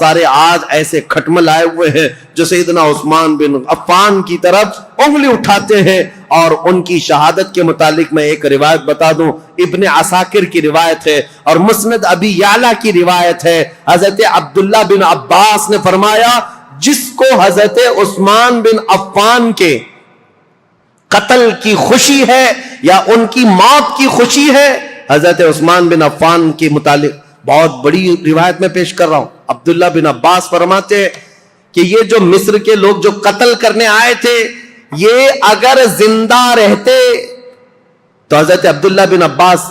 سارے آج ایسے کھٹمل آئے ہوئے ہیں جو سیدنا عثمان بن عفان کی طرف انگلی اٹھاتے ہیں. اور ان کی شہادت کے متعلق میں ایک روایت بتا دوں, ابن عساکر کی روایت ہے اور مسند ابی یعلا کی روایت ہے. حضرت عبداللہ بن عباس نے فرمایا جس کو حضرت عثمان بن عفان کے قتل کی خوشی ہے یا ان کی موت کی خوشی ہے, حضرت عثمان بن عفان کے متعلق بہت بڑی روایت میں پیش کر رہا ہوں. عبداللہ بن عباس فرماتے ہیں کہ یہ جو مصر کے لوگ جو قتل کرنے آئے تھے, یہ اگر زندہ رہتے تو حضرت عبداللہ بن عباس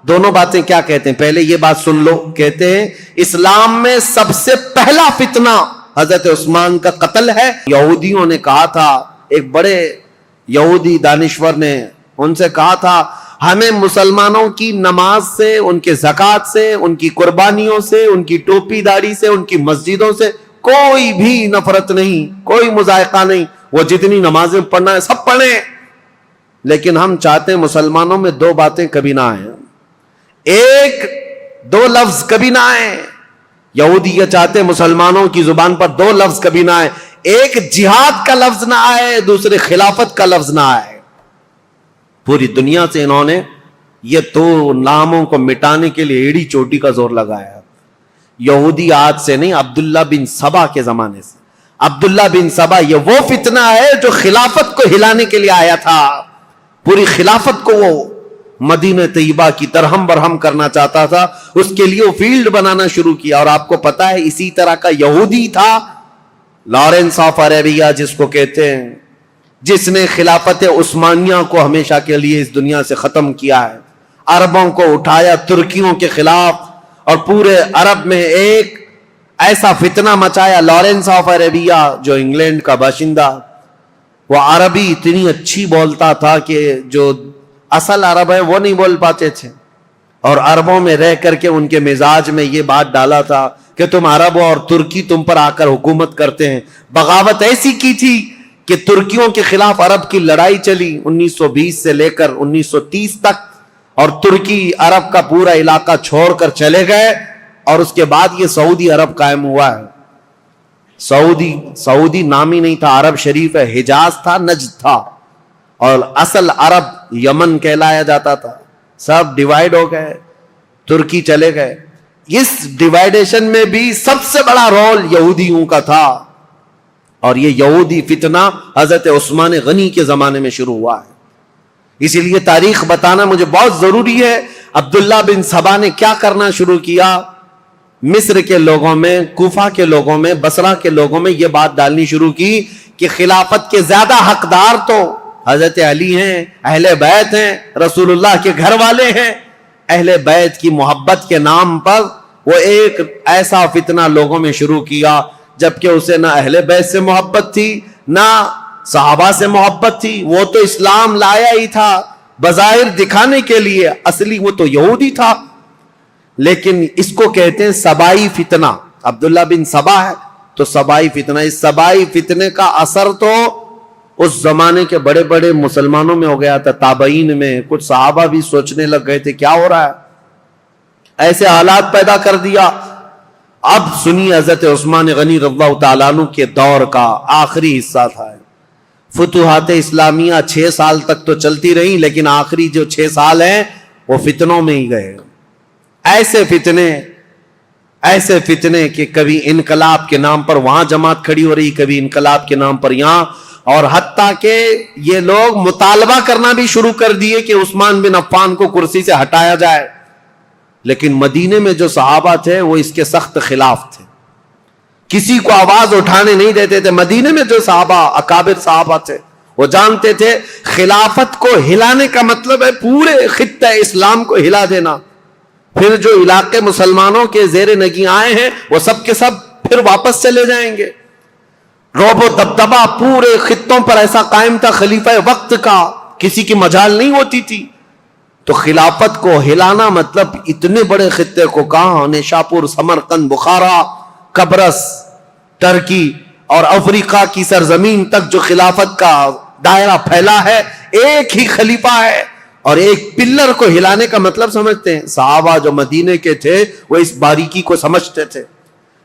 دونوں باتیں کیا کہتے ہیں, پہلے یہ بات سن لو, کہتے ہیں اسلام میں سب سے پہلا فتنہ حضرت عثمان کا قتل ہے. یہودیوں نے کہا تھا, ایک بڑے یہودی دانشور نے ان سے کہا تھا ہمیں مسلمانوں کی نماز سے, ان کے زکوٰۃ سے, ان کی قربانیوں سے, ان کی ٹوپی داڑھی سے, ان کی مسجدوں سے کوئی بھی نفرت نہیں, کوئی مذائقہ نہیں. وہ جتنی نمازیں پڑھنا ہے سب پڑھیں, لیکن ہم چاہتے ہیں مسلمانوں میں دو باتیں کبھی نہ آئیں, ایک دو لفظ کبھی نہ آئیں. یہودی یہ چاہتے ہیں مسلمانوں کی زبان پر دو لفظ کبھی نہ آئے, ایک جہاد کا لفظ نہ آئے, دوسرے خلافت کا لفظ نہ آئے. پوری دنیا سے انہوں نے یہ دو ناموں کو مٹانے کے لیے ایڑی چوٹی کا زور لگایا. یہودی آج سے نہیں, عبداللہ بن سبا کے زمانے سے. عبداللہ بن سبا یہ وہ فتنہ ہے جو خلافت کو ہلانے کے لیے آیا تھا. پوری خلافت کو وہ مدینہ طیبہ کی ترہم برہم کرنا چاہتا تھا, اس کے لیے وہ فیلڈ بنانا شروع کیا. اور آپ کو پتا ہے اسی طرح کا یہودی تھا لارنس آف عربیہ جس کو کہتے ہیں, جس نے خلافت عثمانیہ کو ہمیشہ کے لیے اس دنیا سے ختم کیا ہے. عربوں کو اٹھایا ترکیوں کے خلاف اور پورے عرب میں ایک ایسا فتنہ مچایا. لارنس آف عربیہ جو انگلینڈ کا باشندہ, وہ عربی اتنی اچھی بولتا تھا کہ جو اصل عرب ہے وہ نہیں بول پاتے تھے, اور عربوں میں رہ کر کے ان کے مزاج میں یہ بات ڈالا تھا کہ تم عرب اور ترکی تم پر آ کر حکومت کرتے ہیں. بغاوت ایسی کی تھی کہ ترکیوں کے خلاف عرب کی لڑائی چلی 1920 سے لے کر 1930 تک, اور ترکی عرب کا پورا علاقہ چھوڑ کر چلے گئے. اور اس کے بعد یہ سعودی عرب قائم ہوا ہے. سعودی نام ہی نہیں تھا, عرب شریف ہے, حجاز تھا, نجد تھا, اور اصل عرب یمن کہلایا جاتا تھا. سب ڈیوائیڈ ہو گئے, ترکی چلے گئے. اس ڈیوائیڈیشن میں بھی سب سے بڑا رول یہودیوں کا تھا, اور یہ یہودی فتنہ حضرت عثمان غنی کے زمانے میں شروع ہوا ہے. اسی لیے تاریخ بتانا مجھے بہت ضروری ہے. عبداللہ بن سبا نے کیا کرنا شروع کیا, مصر کے لوگوں میں, کوفہ کے لوگوں میں, بصرہ کے لوگوں میں یہ بات ڈالنی شروع کی کہ خلافت کے زیادہ حقدار تو حضرت علی ہیں, اہل بیت ہیں, رسول اللہ کے گھر والے ہیں. اہل بیت کی محبت کے نام پر وہ ایک ایسا فتنہ لوگوں میں شروع کیا, جبکہ اسے نہ اہل بیت سے محبت تھی نہ صحابہ سے محبت تھی. وہ تو اسلام لایا ہی تھا بظاہر دکھانے کے لیے, اصلی وہ تو یہودی تھا. لیکن اس کو کہتے ہیں سبائی فتنہ. عبداللہ بن سبا ہے تو سبائی فتنہ. اس سبائی فتنے کا اثر تو اس زمانے کے بڑے بڑے مسلمانوں میں ہو گیا تھا, تابعین میں. کچھ صحابہ بھی سوچنے لگ گئے تھے کیا ہو رہا ہے, ایسے حالات پیدا کر دیا. اب سنی حضرت عثمان غنی رضی اللہ تعالیٰ عنہ کے دور کا آخری حصہ تھا. فتوحات اسلامیہ 6 سال تک تو چلتی رہی, لیکن آخری جو 6 سال ہیں وہ فتنوں میں ہی گئے. ایسے فتنے کہ کبھی انقلاب کے نام پر وہاں جماعت کھڑی ہو رہی, کبھی انقلاب کے نام پر یہاں, اور حتیٰ کہ یہ لوگ مطالبہ کرنا بھی شروع کر دیے کہ عثمان بن عفان کو کرسی سے ہٹایا جائے. لیکن مدینے میں جو صحابہ تھے وہ اس کے سخت خلاف تھے, کسی کو آواز اٹھانے نہیں دیتے تھے. مدینے میں جو صحابہ اکابر صحابہ تھے وہ جانتے تھے خلافت کو ہلانے کا مطلب ہے پورے خطہ اسلام کو ہلا دینا. پھر جو علاقے مسلمانوں کے زیر نگیں آئے ہیں وہ سب کے سب پھر واپس چلے جائیں گے. رعب و دبدبہ پورے خطوں پر ایسا قائم تھا خلیفہ وقت کا, کسی کی مجال نہیں ہوتی تھی. تو خلافت کو ہلانا مطلب اتنے بڑے خطے کو, کہاں نیشاپور, سمرقند, بخارا, قبرص, ترکی اور افریقہ کی سرزمین تک جو خلافت کا دائرہ پھیلا ہے, ایک ہی خلیفہ ہے. اور ایک پلر کو ہلانے کا مطلب سمجھتے ہیں. صحابہ جو مدینے کے تھے وہ اس باریکی کو سمجھتے تھے,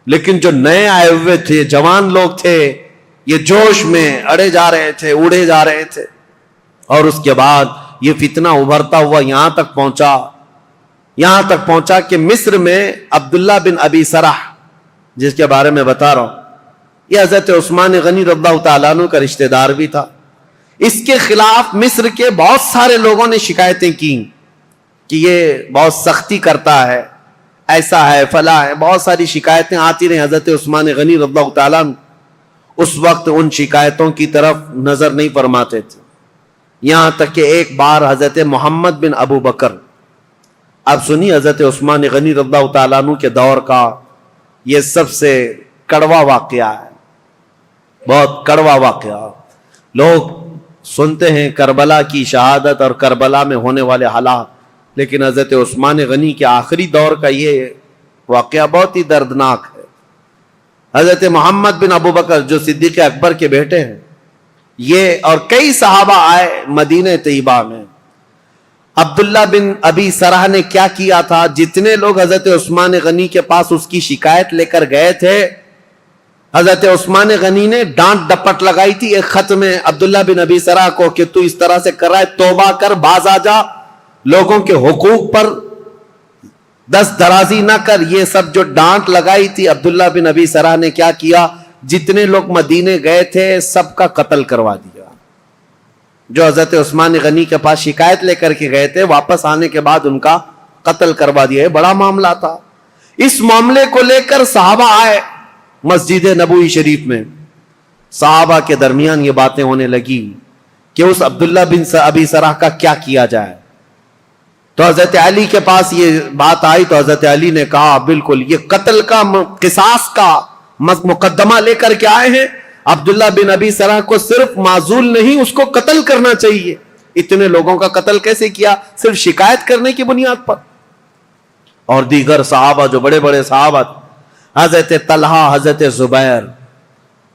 لیکن جو نئے آئے ہوئے تھے جوان لوگ تھے یہ جوش میں اڑے جا رہے تھے, اڑے جا رہے تھے. اور اس کے بعد یہ فتنہ ابھرتا ہوا یہاں تک پہنچا کہ مصر میں عبداللہ بن ابی سرح جس کے بارے میں بتا رہا ہوں, یہ حضرت عثمان غنی رضی اللہ تعالیٰ عنہ کا رشتہ دار بھی تھا. اس کے خلاف مصر کے بہت سارے لوگوں نے شکایتیں کی کہ یہ بہت سختی کرتا ہے, ایسا ہے, فلاں ہے, بہت ساری شکایتیں آتی رہیں. حضرت عثمان غنی رضی اللہ تعالیٰ عنہ اس وقت ان شکایتوں کی طرف نظر نہیں فرماتے تھے, یہاں تک کہ ایک بار حضرت محمد بن ابو بکر, اب سنی حضرت عثمان غنی رضی اللہ تعالیٰ عنہ کے دور کا یہ سب سے کڑوا واقعہ ہے, بہت کڑوا واقعہ. لوگ سنتے ہیں کربلا کی شہادت اور کربلا میں ہونے والے حالات, لیکن حضرت عثمان غنی کے آخری دور کا یہ واقعہ بہت ہی دردناک ہے. حضرت محمد بن ابو بکر جو صدیق اکبر کے بیٹے ہیں, یہ اور کئی صحابہ آئے مدینہ طیبہ میں. عبداللہ بن ابی سرح نے کیا کیا تھا, جتنے لوگ حضرت عثمان غنی کے پاس اس کی شکایت لے کر گئے تھے, حضرت عثمان غنی نے ڈانٹ ڈپٹ لگائی تھی ایک خط میں عبداللہ بن ابی سرح کو کہ تو اس طرح سے کر رہا ہے, توبہ کر, باز آ جا, لوگوں کے حقوق پر دست درازی نہ کر. یہ سب جو ڈانٹ لگائی تھی عبداللہ بن ابی سرح نے کیا کیا, جتنے لوگ مدینے گئے تھے سب کا قتل کروا دیا. جو حضرت عثمان غنی کے پاس شکایت لے کر کے گئے تھے, واپس آنے کے بعد ان کا قتل کروا دیا. یہ بڑا معاملہ تھا. اس معاملے کو لے کر صحابہ آئے مسجد نبوی شریف میں. صحابہ کے درمیان یہ باتیں ہونے لگی کہ اس عبداللہ بن ابی سرح کا کیا کیا جائے. تو حضرت علی کے پاس یہ بات آئی تو حضرت علی نے کہا بالکل یہ قتل کا قصاص کا مقدمہ لے کر کے آئے ہیں. عبداللہ بن ابی سرح کو صرف معزول نہیں, اس کو قتل کرنا چاہیے. اتنے لوگوں کا قتل کیسے کیا, صرف شکایت کرنے کی بنیاد پر. اور دیگر صحابہ جو بڑے بڑے صحابہ, حضرت طلحہ, حضرت زبیر,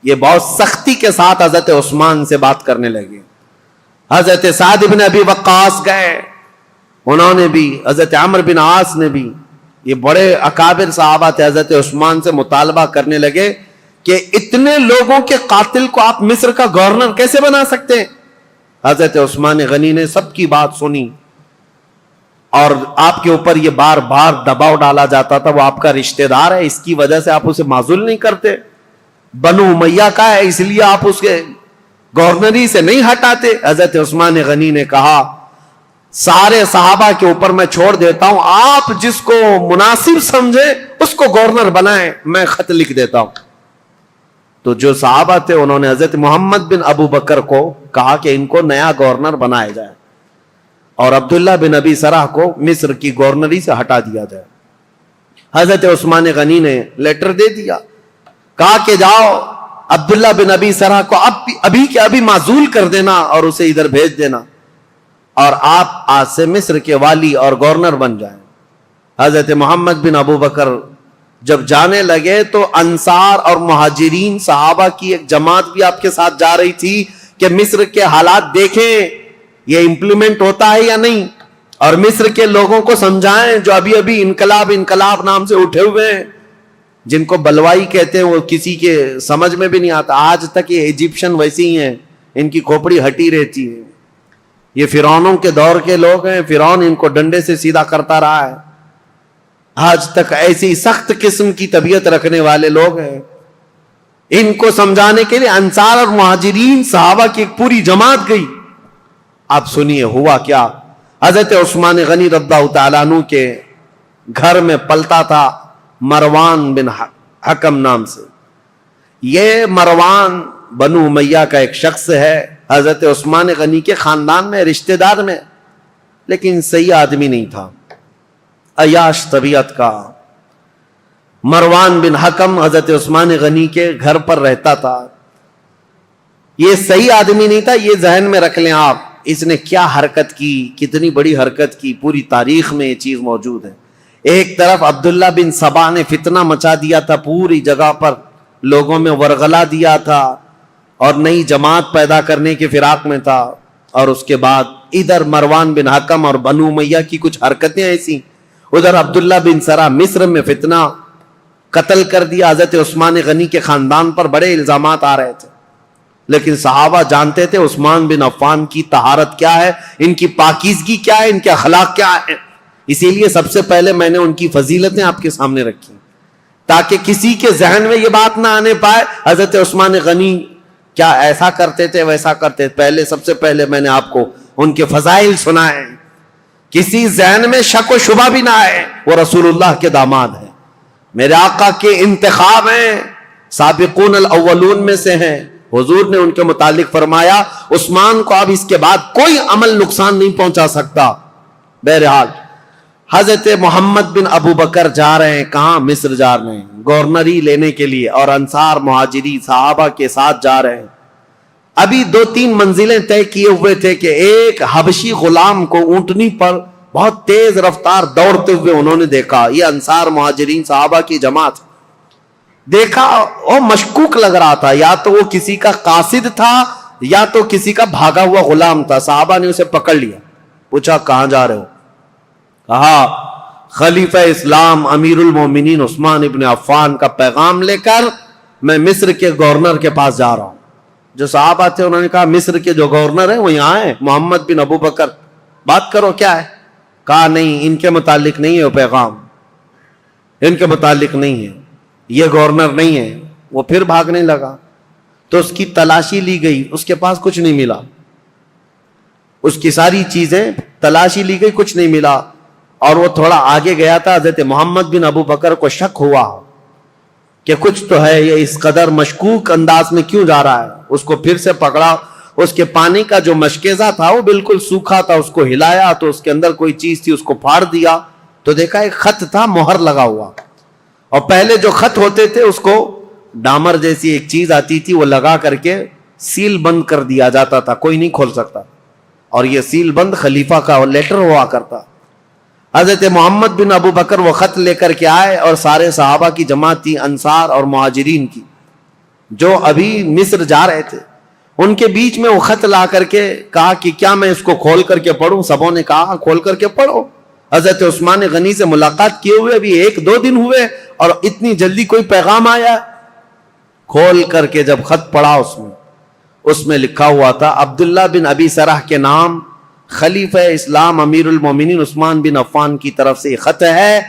یہ بہت سختی کے ساتھ حضرت عثمان سے بات کرنے لگے. حضرت سعد بن ابی وقاص گئے, انہوں نے بھی, حضرت عمرو بن عاص نے بھی, یہ بڑے اکابر صحابہ تھے, حضرت عثمان سے مطالبہ کرنے لگے کہ اتنے لوگوں کے قاتل کو آپ مصر کا گورنر کیسے بنا سکتے ہیں. حضرت عثمان غنی نے سب کی بات سنی, اور آپ کے اوپر یہ بار بار دباؤ ڈالا جاتا تھا, وہ آپ کا رشتہ دار ہے, اس کی وجہ سے آپ اسے معزول نہیں کرتے, بنو امیہ کا ہے اس لیے آپ اس کے گورنری سے نہیں ہٹاتے. حضرت عثمان غنی نے کہا سارے صحابہ کے اوپر میں چھوڑ دیتا ہوں, آپ جس کو مناسب سمجھے اس کو گورنر بنائیں, میں خط لکھ دیتا ہوں. تو جو صحابہ تھے انہوں نے حضرت محمد بن ابو بکر کو کہا کہ ان کو نیا گورنر بنایا جائے اور عبداللہ بن ابی سرح کو مصر کی گورنری سے ہٹا دیا جائے. حضرت عثمان غنی نے لیٹر دے دیا, کہا کہ جاؤ عبداللہ بن ابی سرح کو ابھی کے ابھی معزول کر دینا اور اسے ادھر بھیج دینا, اور آپ آج سے مصر کے والی اور گورنر بن جائیں. حضرت محمد بن ابو بکر جب جانے لگے تو انصار اور مہاجرین صحابہ کی ایک جماعت بھی آپ کے ساتھ جا رہی تھی کہ مصر کے حالات دیکھیں یہ امپلیمنٹ ہوتا ہے یا نہیں, اور مصر کے لوگوں کو سمجھائیں جو ابھی ابھی انقلاب نام سے اٹھے ہوئے ہیں, جن کو بلوائی کہتے ہیں, وہ کسی کے سمجھ میں بھی نہیں آتا. آج تک یہ ایجپشن ویسی ہی ہیں, ان کی کھوپڑی ہٹی رہتی ہے. یہ فرعونوں کے دور کے لوگ ہیں, فرعون ان کو ڈنڈے سے سیدھا کرتا رہا ہے. آج تک ایسی سخت قسم کی طبیعت رکھنے والے لوگ ہیں. ان کو سمجھانے کے لیے انصار اور مہاجرین صحابہ کی ایک پوری جماعت گئی. آپ سنیے ہوا کیا. حضرت عثمان غنی رضی اللہ تعالیٰ عنہ کے گھر میں پلتا تھا مروان بن حکم نام سے. یہ مروان بنو امیہ کا ایک شخص ہے, حضرت عثمان غنی کے خاندان میں, رشتہ دار میں, لیکن صحیح آدمی نہیں تھا, عیاش طبیعت کا. مروان بن حکم حضرت عثمان غنی کے گھر پر رہتا تھا. یہ صحیح آدمی نہیں تھا, یہ ذہن میں رکھ لیں آپ. اس نے کیا حرکت کی, کتنی بڑی حرکت کی, پوری تاریخ میں یہ چیز موجود ہے. ایک طرف عبداللہ بن سبا نے فتنہ مچا دیا تھا پوری جگہ پر, لوگوں میں ورغلا دیا تھا اور نئی جماعت پیدا کرنے کے فراق میں تھا. اور اس کے بعد ادھر مروان بن حکم اور بنو امیہ کی کچھ حرکتیں ایسی, ادھر عبداللہ بن سرا مصر میں فتنہ قتل کر دیا. حضرت عثمان غنی کے خاندان پر بڑے الزامات آ رہے تھے, لیکن صحابہ جانتے تھے عثمان بن عفان کی طہارت کیا ہے, ان کی پاکیزگی کیا ہے, ان کے اخلاق کیا ہے. اسی لیے سب سے پہلے میں نے ان کی فضیلتیں آپ کے سامنے رکھی تاکہ کسی کے ذہن میں یہ بات نہ آنے پائے حضرت عثمان غنی کیا ایسا کرتے تھے ویسا کرتے تھے. پہلے سب سے پہلے میں نے آپ کو ان کے فضائل سنائے, کسی ذہن میں شک و شبہ بھی نہ آئے. وہ رسول اللہ کے داماد ہیں, میرے آقا کے انتخاب ہیں, سابقون الاولون میں سے ہیں. حضور نے ان کے متعلق فرمایا عثمان کو اب اس کے بعد کوئی عمل نقصان نہیں پہنچا سکتا. بہرحال حضرت محمد بن ابو بکر جا رہے ہیں, کہاں؟ مصر جا رہے ہیں گورنری لینے کے لیے, اور انصار مہاجری صحابہ کے ساتھ جا رہے ہیں. ابھی 2-3 منزلیں طے کیے ہوئے تھے کہ ایک حبشی غلام کو اونٹنی پر بہت تیز رفتار دوڑتے ہوئے انہوں نے دیکھا. یہ انصار مہاجرین صحابہ کی جماعت دیکھا, وہ مشکوک لگ رہا تھا, یا تو وہ کسی کا قاصد تھا یا تو کسی کا بھاگا ہوا غلام تھا. صحابہ نے اسے پکڑ لیا, پوچھا کہاں جا رہے ہو؟ کہا خلیفہ اسلام امیر المومنین عثمان ابن عفان کا پیغام لے کر میں مصر کے گورنر کے پاس جا رہا ہوں. جو صحابہ تھے انہوں نے کہا مصر کے جو گورنر ہیں وہ یہاں ہیں, محمد بن ابو بکر, بات کرو کیا ہے. کہا نہیں, ان کے متعلق نہیں ہے وہ پیغام, ان کے متعلق نہیں ہے, یہ گورنر نہیں ہے. وہ پھر بھاگنے لگا تو اس کی تلاشی لی گئی, اس کے پاس کچھ نہیں ملا, اس کی ساری چیزیں تلاشی لی گئی, کچھ نہیں ملا. اور وہ تھوڑا آگے گیا تھا, حضرت محمد بن ابو بکر کو شک ہوا کہ کچھ تو ہے, یہ اس قدر مشکوک انداز میں کیوں جا رہا ہے. اس کو پھر سے پکڑا, اس کے پانی کا جو مشکیزہ تھا وہ بالکل سوکھا تھا, اس کو ہلایا تو اس کے اندر کوئی چیز تھی, اس کو پھاڑ دیا تو دیکھا ایک خط تھا مہر لگا ہوا. اور پہلے جو خط ہوتے تھے اس کو ڈامر جیسی ایک چیز آتی تھی, وہ لگا کر کے سیل بند کر دیا جاتا تھا, کوئی نہیں کھول سکتا. اور یہ سیل بند خلیفہ کا لیٹر ہوا کرتا. حضرت محمد بن ابو بکر وہ خط لے کر کے آئے, اور سارے صحابہ کی جماعت تھی, انصار اور مہاجرین کی, جو ابھی مصر جا رہے تھے. ان کے بیچ میں وہ خط لا کر کے کہا کہ کیا میں اس کو کھول کر کے پڑھوں؟ سبوں نے کہا کھول کر کے پڑھو. حضرت عثمان غنی سے ملاقات کیے ہوئے ابھی 1-2 دن ہوئے اور اتنی جلدی کوئی پیغام آیا. کھول کر کے جب خط پڑھا اس میں لکھا ہوا تھا عبداللہ بن ابی سرح کے نام, خلیفہ اسلام امیر المومنین عثمان بن عفان کی طرف سے خط ہے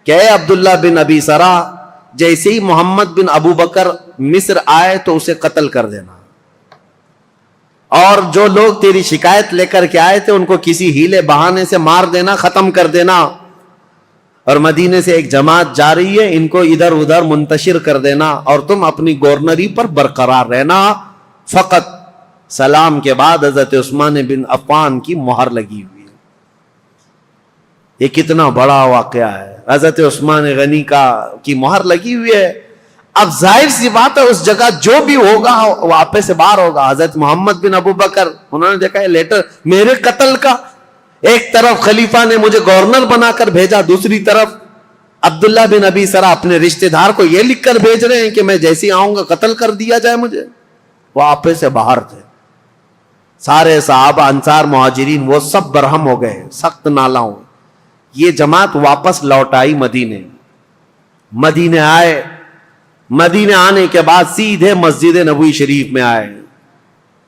کہ اے عبداللہ بن ابی سرح, جیسے ہی محمد بن ابو بکر مصر آئے تو اسے قتل کر دینا, اور جو لوگ تیری شکایت لے کر کے آئے تھے ان کو کسی ہیلے بہانے سے مار دینا, ختم کر دینا. اور مدینے سے ایک جماعت جا رہی ہے, ان کو ادھر ادھر منتشر کر دینا, اور تم اپنی گورنری پر برقرار رہنا. فقط سلام کے بعد حضرت عثمان بن عفان کی مہر لگی ہوئی ہے. یہ کتنا بڑا واقعہ ہے, حضرت عثمان غنی کی مہر لگی ہوئی ہے. اب ظاہر سی بات ہے اس جگہ جو بھی ہوگا وہ آپے سے باہر ہوگا. حضرت محمد بن ابو بکر انہوں نے دیکھا یہ لیٹر میرے قتل کا, ایک طرف خلیفہ نے مجھے گورنر بنا کر بھیجا, دوسری طرف عبداللہ بن ابی سرح اپنے رشتہ دار کو یہ لکھ کر بھیج رہے ہیں کہ میں جیسے آؤں گا قتل کر دیا جائے مجھے. وہ آپے سے باہر تھے. سارے صحابہ انصار مہاجرین وہ سب برہم ہو گئے, سخت نالا ہو. یہ جماعت واپس لوٹ آئی مدینے آئے. مدینے آنے کے بعد سیدھے مسجد نبوی شریف میں آئے.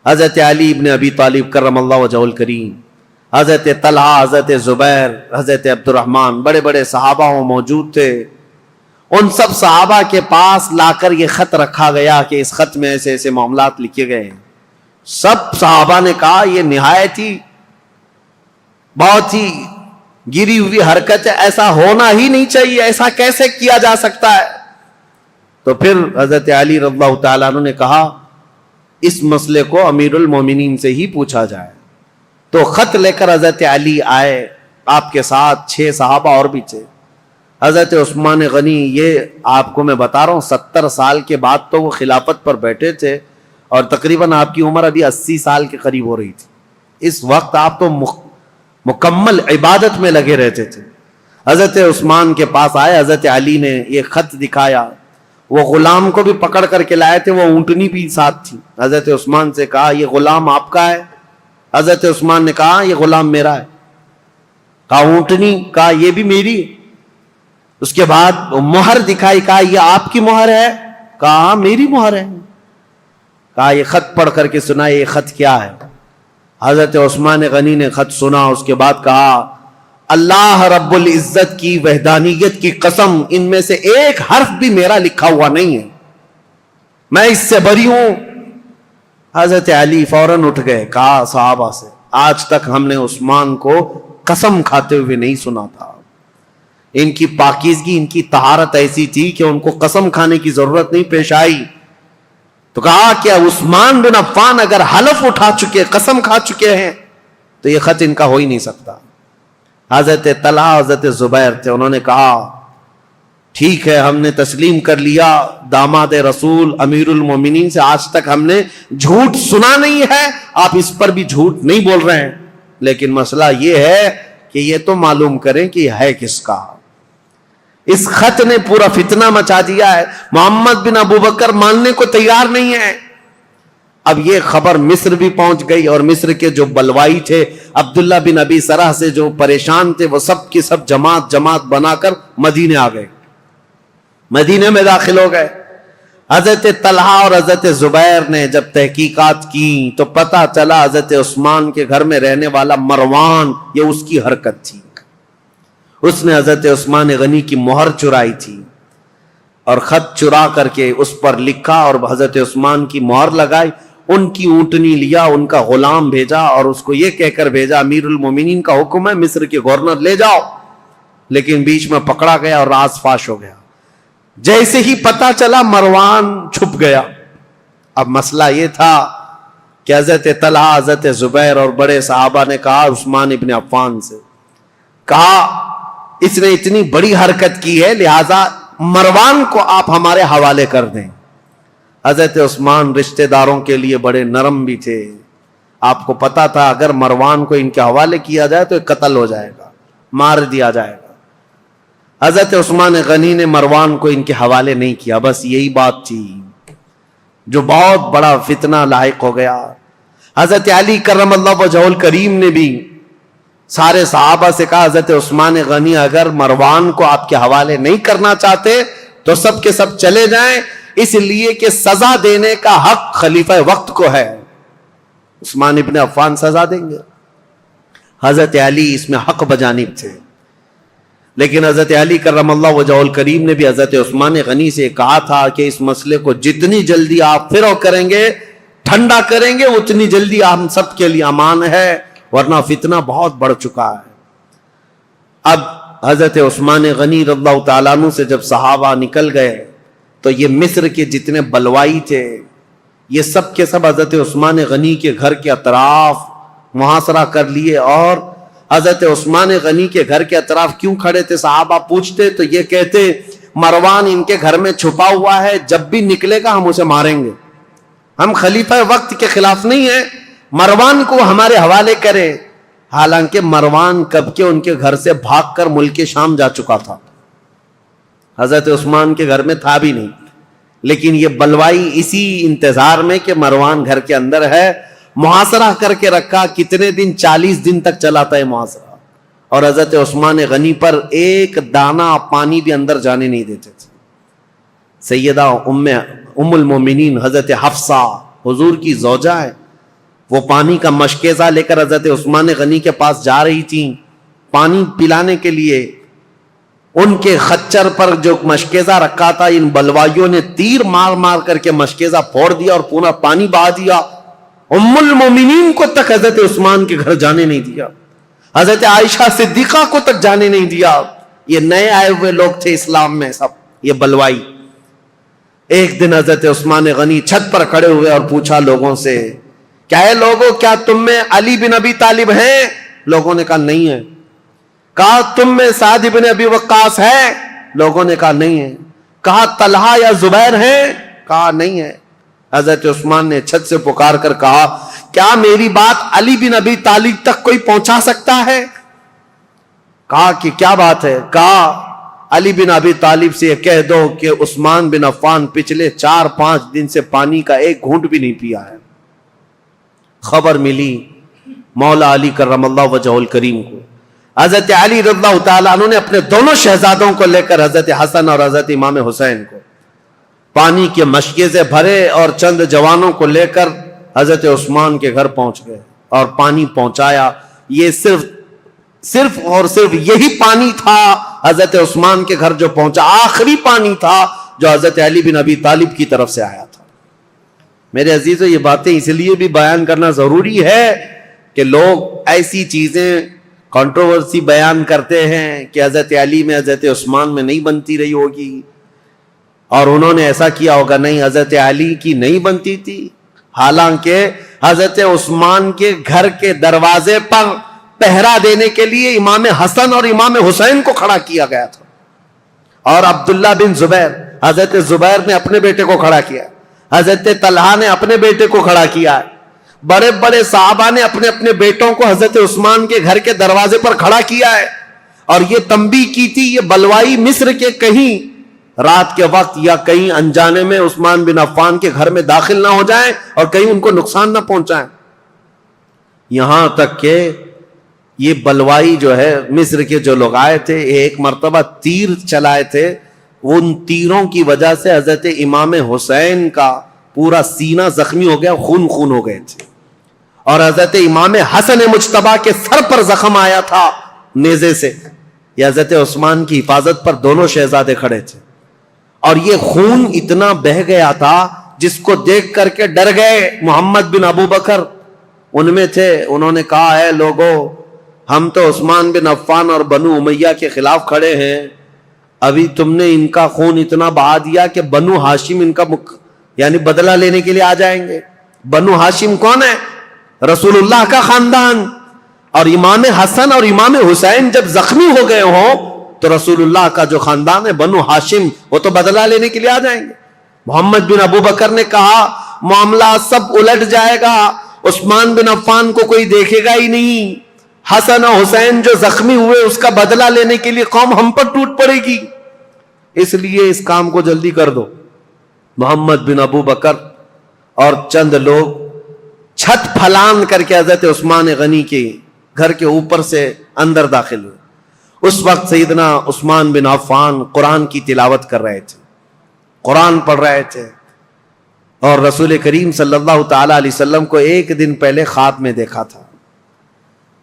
حضرت علی ابن ابی طالب کرم اللہ وجہہ الکریم, حضرت طلحہ, حضرت زبیر, حضرت عبد الرحمن, بڑے بڑے صحابہ موجود تھے. ان سب صحابہ کے پاس لا کر یہ خط رکھا گیا کہ اس خط میں ایسے ایسے معاملات لکھے گئے ہیں. سب صحابہ نے کہا یہ نہایت ہی بہت ہی گری ہوئی حرکت ہے, ایسا ہونا ہی نہیں چاہیے, ایسا کیسے کیا جا سکتا ہے. تو پھر حضرت علی رضی اللہ تعالیٰ عنہ نے کہا اس مسئلے کو امیر المومنین سے ہی پوچھا جائے. تو خط لے کر حضرت علی آئے, آپ کے ساتھ 6 صحابہ اور بھی تھے. حضرت عثمان غنی, یہ آپ کو میں بتا رہا ہوں 70 سال کے بعد تو وہ خلافت پر بیٹھے تھے, اور تقریباً آپ کی عمر ابھی 80 سال کے قریب ہو رہی تھی. اس وقت آپ تو مکمل عبادت میں لگے رہتے تھے. حضرت عثمان کے پاس آئے, حضرت علی نے یہ خط دکھایا. وہ غلام کو بھی پکڑ کر کے لائے تھے, وہ اونٹنی بھی ساتھ تھی. حضرت عثمان سے کہا یہ غلام آپ کا ہے؟ حضرت عثمان نے کہا یہ غلام میرا ہے. کہا اونٹنی؟ کہا یہ بھی میری. اس کے بعد مہر دکھائی, کہا یہ آپ کی مہر ہے؟ کہا میری مہر ہے. کہا یہ خط پڑھ کر کے سنا, یہ خط کیا ہے؟ حضرت عثمان غنی نے خط سنا. اس کے بعد کہا اللہ رب العزت کی وحدانیت کی قسم, ان میں سے ایک حرف بھی میرا لکھا ہوا نہیں ہے, میں اس سے بری ہوں. حضرت علی فوراً اٹھ گئے, کہا صحابہ سے آج تک ہم نے عثمان کو قسم کھاتے ہوئے نہیں سنا تھا. ان کی پاکیزگی, ان کی طہارت ایسی تھی کہ ان کو قسم کھانے کی ضرورت نہیں پیش آئی. تو کہا کہ عثمان بن عفان اگر حلف اٹھا چکے, قسم کھا چکے ہیں, تو یہ خط ان کا ہو ہی نہیں سکتا. حضرت طلحہ حضرت زبیر تھے, انہوں نے کہا ٹھیک ہے ہم نے تسلیم کر لیا, داماد رسول امیر المومنین سے آج تک ہم نے جھوٹ سنا نہیں ہے, آپ اس پر بھی جھوٹ نہیں بول رہے ہیں, لیکن مسئلہ یہ ہے کہ یہ تو معلوم کریں کہ یہ ہے کس کا. اس خط نے پورا فتنہ مچا دیا ہے. محمد بن ابو بکر ماننے کو تیار نہیں ہے. اب یہ خبر مصر بھی پہنچ گئی, اور مصر کے جو بلوائی تھے عبداللہ بن ابی سرح سے جو پریشان تھے, وہ سب کی سب جماعت بنا کر مدینے آ گئے, مدینے میں داخل ہو گئے. حضرت طلحہ اور حضرت زبیر نے جب تحقیقات کی تو پتہ چلا حضرت عثمان کے گھر میں رہنے والا مروان, یہ اس کی حرکت تھی. اس نے حضرت عثمان غنی کی مہر چرائی تھی اور خط چرا کر کے اس پر لکھا اور حضرت عثمان کی مہر لگائی. ان کی اونٹنی لیا, ان کا غلام بھیجا اور اس کو یہ کہہ کر بھیجا امیر المومنین کا حکم ہے مصر کے گورنر لے جاؤ. لیکن بیچ میں پکڑا گیا اور راز فاش ہو گیا. جیسے ہی پتا چلا مروان چھپ گیا. اب مسئلہ یہ تھا کہ حضرت طلحہ حضرت زبیر اور بڑے صحابہ نے کہا عثمان ابن عفان سے, کہا اس نے اتنی بڑی حرکت کی ہے لہذا مروان کو آپ ہمارے حوالے کر دیں. حضرت عثمان رشتہ داروں کے لیے بڑے نرم بھی تھے. آپ کو پتا تھا اگر مروان کو ان کے حوالے کیا جائے تو قتل ہو جائے گا, مار دیا جائے گا. حضرت عثمان غنی نے مروان کو ان کے حوالے نہیں کیا. بس یہی بات تھی جو بہت بڑا فتنہ لاحق ہو گیا. حضرت علی کرم اللہ وجہہ الکریم نے بھی سارے صحابہ سے کہا حضرت عثمان غنی اگر مروان کو آپ کے حوالے نہیں کرنا چاہتے تو سب کے سب چلے جائیں, اس لیے کہ سزا دینے کا حق خلیفہ وقت کو ہے. عثمان ابن عفان سزا دیں گے. حضرت علی اس میں حق بجانب تھے, لیکن حضرت علی کرم اللہ وجہہ الکریم نے بھی حضرت عثمان غنی سے کہا تھا کہ اس مسئلے کو جتنی جلدی آپ فرو کریں گے, ٹھنڈا کریں گے, اتنی جلدی ہم سب کے لیے امان ہے, ورنہ فتنہ بہت بڑھ چکا ہے. اب حضرت عثمان غنی رضی اللہ تعالیٰ عنہ سے جب صحابہ نکل گئے تو یہ مصر کے جتنے بلوائی تھے یہ سب کے سب حضرت عثمان غنی کے گھر کے اطراف محاصرہ کر لیے. اور حضرت عثمان غنی کے گھر کے اطراف کیوں کھڑے تھے صحابہ پوچھتے تو یہ کہتے مروان ان کے گھر میں چھپا ہوا ہے, جب بھی نکلے گا ہم اسے ماریں گے, ہم خلیفہ وقت کے خلاف نہیں ہیں, مروان کو ہمارے حوالے کرے. حالانکہ مروان کب کے ان کے گھر سے بھاگ کر ملک شام جا چکا تھا, حضرت عثمان کے گھر میں تھا بھی نہیں, لیکن یہ بلوائی اسی انتظار میں کہ مروان گھر کے اندر ہے محاصرہ کر کے رکھا. کتنے دن, 40 دن تک چلا تھا یہ محاصرہ, اور حضرت عثمان غنی پر ایک دانہ پانی بھی اندر جانے نہیں دیتے تھے. سیدہ ام المومنین حضرت حفصہ حضور کی زوجہ ہے, وہ پانی کا مشکیزہ لے کر حضرت عثمان غنی کے پاس جا رہی تھیں پانی پلانے کے لیے. ان کے خچر پر جو مشکیزہ رکھا تھا ان بلوائیوں نے تیر مار مار کر کے مشکیزہ پھوڑ دیا اور پورا پانی بہا دیا. ام المومنین کو تک حضرت عثمان کے گھر جانے نہیں دیا, حضرت عائشہ صدیقہ کو تک جانے نہیں دیا. یہ نئے آئے ہوئے لوگ تھے اسلام میں سب, یہ بلوائی. ایک دن حضرت عثمان غنی چھت پر کھڑے ہوئے اور پوچھا لوگوں سے, کیا ہے لوگوں, کیا تم میں علی بن ابی طالب ہیں؟ لوگوں نے کہا نہیں ہے. کہا تم میں سعد بن ابی وقاص ہے؟ لوگوں نے کہا نہیں ہے. کہا طلحہ یا زبیر ہیں؟ کہا نہیں ہے. حضرت عثمان نے چھت سے پکار کر کہا کیا میری بات علی بن ابی طالب تک کوئی پہنچا سکتا ہے؟ کہا کہ کیا بات ہے؟ کہا علی بن ابی طالب سے یہ کہہ دو کہ عثمان بن عفان پچھلے 4-5 دن سے پانی کا ایک گھونٹ بھی نہیں پیا ہے. خبر ملی مولا علی کرم اللہ وجہہ الکریم کو. حضرت علی رضی اللہ تعالیٰ عنہ نے اپنے دونوں شہزادوں کو لے کر حضرت حسن اور حضرت امام حسین کو پانی کے مشکے سے بھرے اور چند جوانوں کو لے کر حضرت عثمان کے گھر پہنچ گئے اور پانی پہنچایا. یہ صرف اور صرف یہی پانی تھا حضرت عثمان کے گھر جو پہنچا, آخری پانی تھا جو حضرت علی بن ابی طالب کی طرف سے آیا تھا. میرے عزیزو, یہ باتیں اس لیے بھی بیان کرنا ضروری ہے کہ لوگ ایسی چیزیں کنٹروورسی بیان کرتے ہیں کہ حضرت علی میں حضرت عثمان میں نہیں بنتی رہی ہوگی اور انہوں نے ایسا کیا ہوگا. نہیں, حضرت علی کی نہیں بنتی تھی, حالانکہ حضرت عثمان کے گھر کے دروازے پر پہرا دینے کے لیے امام حسن اور امام حسین کو کھڑا کیا گیا تھا, اور عبداللہ بن زبیر, حضرت زبیر نے اپنے بیٹے کو کھڑا کیا, حضرت طلحہ نے اپنے بیٹے کو کھڑا کیا, بڑے بڑے صحابہ نے اپنے اپنے بیٹوں کو حضرت عثمان کے گھر کے دروازے پر کھڑا کیا ہے, اور یہ تنبیہ کی تھی یہ بلوائی مصر کے کہیں رات کے وقت یا کہیں انجانے میں عثمان بن عفان کے گھر میں داخل نہ ہو جائیں اور کہیں ان کو نقصان نہ پہنچائیں. یہاں تک کہ یہ بلوائی جو ہے مصر کے جو لوگ آئے تھے, ایک مرتبہ تیر چلائے تھے, ان تیروں کی وجہ سے حضرت امام حسین کا پورا سینہ زخمی ہو گیا, خون ہو گئے تھے, اور حضرت امام حسن مجتبیٰ کے سر پر زخم آیا تھا نیزے سے. یہ حضرت عثمان کی حفاظت پر دونوں شہزادے کھڑے تھے, اور یہ خون اتنا بہہ گیا تھا جس کو دیکھ کر کے ڈر گئے محمد بن ابو بکر ان میں تھے. انہوں نے کہا, ہے لوگو, ہم تو عثمان بن عفان اور بنو امیہ کے خلاف کھڑے ہیں, ابھی تم نے ان کا خون اتنا بہا دیا کہ بنو ہاشم ان کا یعنی بدلہ لینے کے لیے آ جائیں گے. بنو ہاشم کون ہے؟ رسول اللہ کا خاندان, اور امام حسن اور امام حسین جب زخمی ہو گئے ہوں تو رسول اللہ کا جو خاندان ہے بنو ہاشم, وہ تو بدلہ لینے کے لیے آ جائیں گے. محمد بن ابو بکر نے کہا, معاملہ سب الٹ جائے گا, عثمان بن عفان کو کوئی دیکھے گا ہی نہیں, حسن اور حسین جو زخمی ہوئے اس کا بدلہ لینے کے لیے قوم ہم پر ٹوٹ پڑے گی, اس لیے اس کام کو جلدی کر دو. محمد بن ابو بکر اور چند لوگ چھت پھلان کر کے حضرت عثمان غنی کے گھر کے اوپر سے اندر داخل ہوئے. اس وقت سیدنا عثمان بن عفان قرآن کی تلاوت کر رہے تھے, قرآن پڑھ رہے تھے, اور رسول کریم صلی اللہ تعالی علیہ وسلم کو ایک دن پہلے خواب میں دیکھا تھا.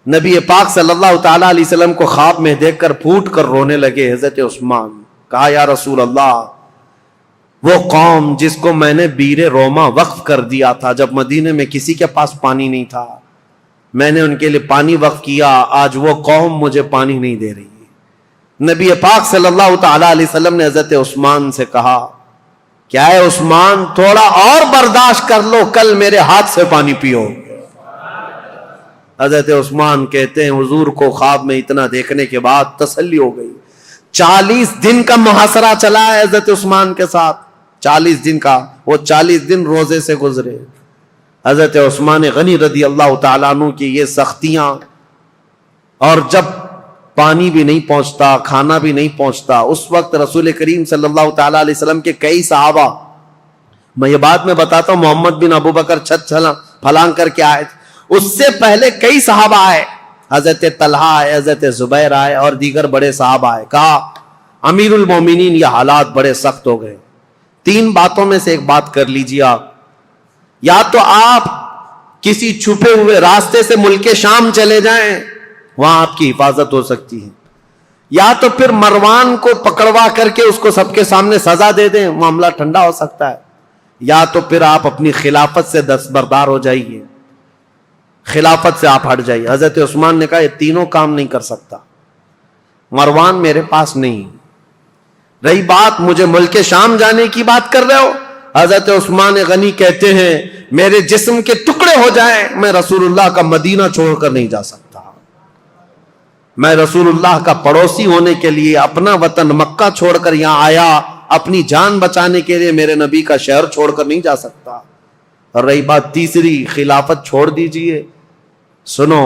نبی پاک صلی اللہ تعالی علیہ وسلم کو خواب میں دیکھ کر پھوٹ کر رونے لگے حضرت عثمان. کہا, یا رسول اللہ, وہ قوم جس کو میں نے بیر روما وقف کر دیا تھا جب مدینے میں کسی کے پاس پانی نہیں تھا, میں نے ان کے لیے پانی وقف کیا, آج وہ قوم مجھے پانی نہیں دے رہی. نبی پاک صلی اللہ تعالی علیہ وسلم نے حضرت عثمان سے کہا, کیا ہے عثمان, تھوڑا اور برداشت کر لو, کل میرے ہاتھ سے پانی پیو. حضرت عثمان کہتے ہیں, حضور کو خواب میں اتنا دیکھنے کے بعد تسلی ہو گئی. 40 دن کا محاصرہ چلا ہے حضرت عثمان کے ساتھ, 40 دن کا, وہ 40 دن روزے سے گزرے. حضرت عثمان غنی رضی اللہ تعالیٰ عنہ کی یہ سختیاں, اور جب پانی بھی نہیں پہنچتا, کھانا بھی نہیں پہنچتا, اس وقت رسول کریم صلی اللہ تعالیٰ علیہ وسلم کے کئی صحابہ, میں یہ بات میں بتاتا ہوں, محمد بن ابو بکر چھت پھلانگ کر کے آئے, اس سے پہلے کئی صحابہ آئے, حضرت طلحہ آئے, حضرت زبیر آئے, اور دیگر بڑے صحابہ آئے. کہا, امیر المومنین, یہ حالات بڑے سخت ہو گئے, 3 باتوں میں سے ایک بات کر لیجیے آپ, یا تو آپ کسی چھپے ہوئے راستے سے ملک شام چلے جائیں, وہاں آپ کی حفاظت ہو سکتی ہے, یا تو پھر مروان کو پکڑوا کر کے اس کو سب کے سامنے سزا دے دیں, معاملہ ٹھنڈا ہو سکتا ہے, یا تو پھر آپ اپنی خلافت سے دستبردار ہو جائیے, خلافت سے آپ ہٹ جائیے. حضرت عثمان نے کہا, یہ تینوں کام نہیں کر سکتا, مروان میرے پاس نہیں. رہی بات مجھے ملک شام جانے کی بات کر رہے ہو, حضرت عثمان غنی کہتے ہیں, میرے جسم کے ٹکڑے ہو جائیں, میں رسول اللہ کا مدینہ چھوڑ کر نہیں جا سکتا. میں رسول اللہ کا پڑوسی ہونے کے لیے اپنا وطن مکہ چھوڑ کر یہاں آیا, اپنی جان بچانے کے لیے میرے نبی کا شہر چھوڑ کر نہیں جا سکتا. اور رہی بات تیسری, خلافت چھوڑ دیجئے, سنو,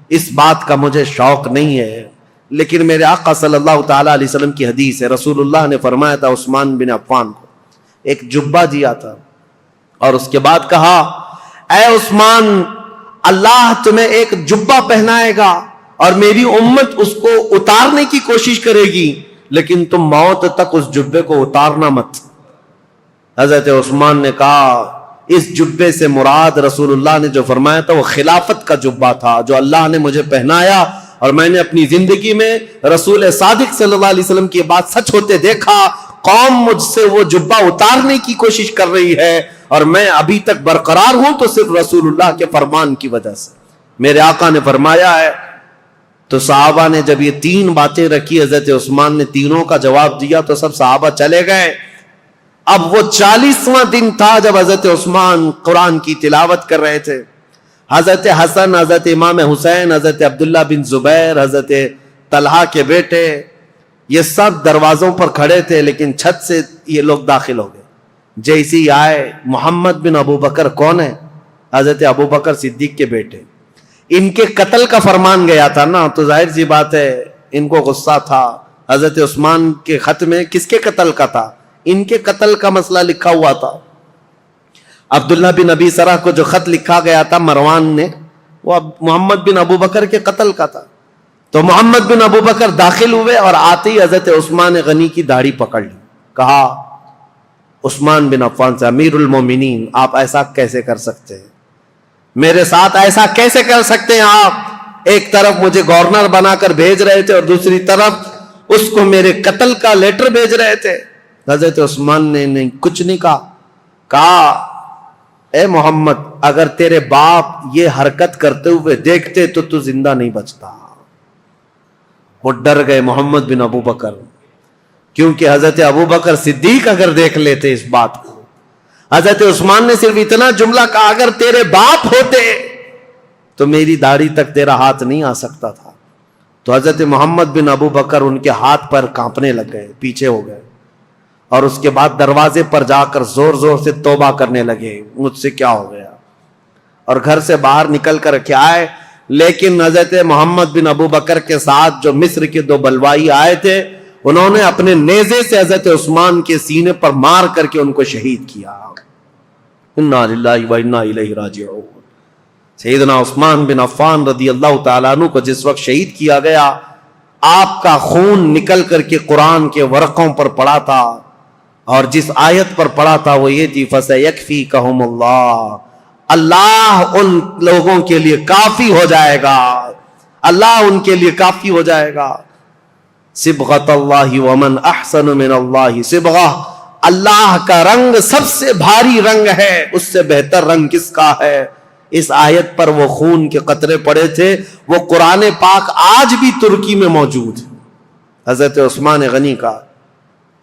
اس بات کا مجھے شوق نہیں ہے, لیکن میرے آقا صلی اللہ تعالی علیہ وسلم کی حدیث ہے, رسول اللہ نے فرمایا تھا عثمان بن عفان کو ایک جبہ دیا تھا, اور اس کے بعد کہا, اے عثمان, اللہ تمہیں ایک جبہ پہنائے گا, اور میری امت اس کو اتارنے کی کوشش کرے گی، لیکن تم موت تک اس جبے کو اتارنا مت۔ حضرت عثمان نے کہا اس جبے سے مراد رسول اللہ نے جو فرمایا تھا وہ خلافت کا جبہ تھا جو اللہ نے مجھے پہنایا، اور میں نے اپنی زندگی میں رسول صادق صلی اللہ علیہ وسلم کی بات سچ ہوتے دیکھا۔ قوم مجھ سے وہ جبہ اتارنے کی کوشش کر رہی ہے اور میں ابھی تک برقرار ہوں تو صرف رسول اللہ کے فرمان کی وجہ سے، میرے آقا نے فرمایا ہے۔ تو صحابہ نے جب یہ تین باتیں رکھی، حضرت عثمان نے تینوں کا جواب دیا تو سب صحابہ چلے گئے۔ اب وہ 40واں دن تھا جب حضرت عثمان قرآن کی تلاوت کر رہے تھے۔ حضرت حسن، حضرت امام حسین، حضرت عبداللہ بن زبیر، حضرت طلحہ کے بیٹے، یہ سب دروازوں پر کھڑے تھے، لیکن چھت سے یہ لوگ داخل ہو گئے۔ جیسے ہی آئے، محمد بن ابو بکر کون ہے؟ حضرت ابو بکر صدیق کے بیٹے۔ ان کے قتل کا فرمان گیا تھا نا، تو ظاہر سی بات ہے ان کو غصہ تھا۔ حضرت عثمان کے خط میں کس کے قتل کا تھا؟ ان کے قتل کا مسئلہ لکھا ہوا تھا۔ عبداللہ بن ابی سرح کو جو خط لکھا گیا تھا مروان نے، وہ محمد بن ابو بکر کے قتل کا تھا۔ تو محمد بن ابو بکر داخل ہوئے اور آتے ہی حضرت عثمان غنی کی داڑھی پکڑ لی، کہا عثمان بن عفان سے، امیر المومنین آپ ایسا کیسے کر سکتے ہیں؟ میرے ساتھ ایسا کیسے کر سکتے ہیں آپ؟ ایک طرف مجھے گورنر بنا کر بھیج رہے تھے اور دوسری طرف اس کو میرے قتل کا لیٹر بھیج رہے تھے۔ حضرت عثمان نے نہیں کچھ نہیں کہا اے محمد اگر تیرے باپ یہ حرکت کرتے ہوئے دیکھتے تو زندہ نہیں بچتا۔ وہ ڈر گئے محمد بن ابو بکر، کیونکہ حضرت ابو بکر صدیق اگر دیکھ لیتے اس بات کو۔ حضرت عثمان نے صرف اتنا جملہ کہا اگر تیرے باپ ہوتے تو میری داڑھی تک تیرا ہاتھ نہیں آ سکتا تھا۔ تو حضرت محمد بن ابو بکر ان کے ہاتھ پر کانپنے لگ گئے، پیچھے ہو گئے، اور اس کے بعد دروازے پر جا کر زور زور سے توبہ کرنے لگے، مجھ سے کیا ہو گیا، اور گھر سے باہر نکل کر کے آئے۔ لیکن حضرت محمد بن ابو بکر کے ساتھ جو مصر کے دو بلوائی آئے تھے، انہوں نے اپنے نیزے سے حضرت عثمان کے سینے پر مار کر کے ان کو شہید کیا۔ انا للہ و انا الیہ راجعون۔ سیدنا عثمان بن عفان رضی اللہ تعالیٰ عنہ کو جس وقت شہید کیا گیا، آپ کا خون نکل کر کے قرآن کے ورقوں پر پڑا تھا، اور جس آیت پر پڑا تھا وہ یہ تھی فَسَيَكْفِيكَهُمُ اللَّهُ، اللہ ان لوگوں کے لیے کافی ہو جائے گا، اللہ ان کے لیے کافی ہو جائے گا۔ صبغۃ اللہ ومن احسن من اللہ صبغہ، اللہ کا رنگ سب سے بھاری رنگ ہے، اس سے بہتر رنگ کس کا ہے؟ اس آیت پر وہ خون کے قطرے پڑے تھے۔ وہ قرآن پاک آج بھی ترکی میں موجود ہے، حضرت عثمان غنی کا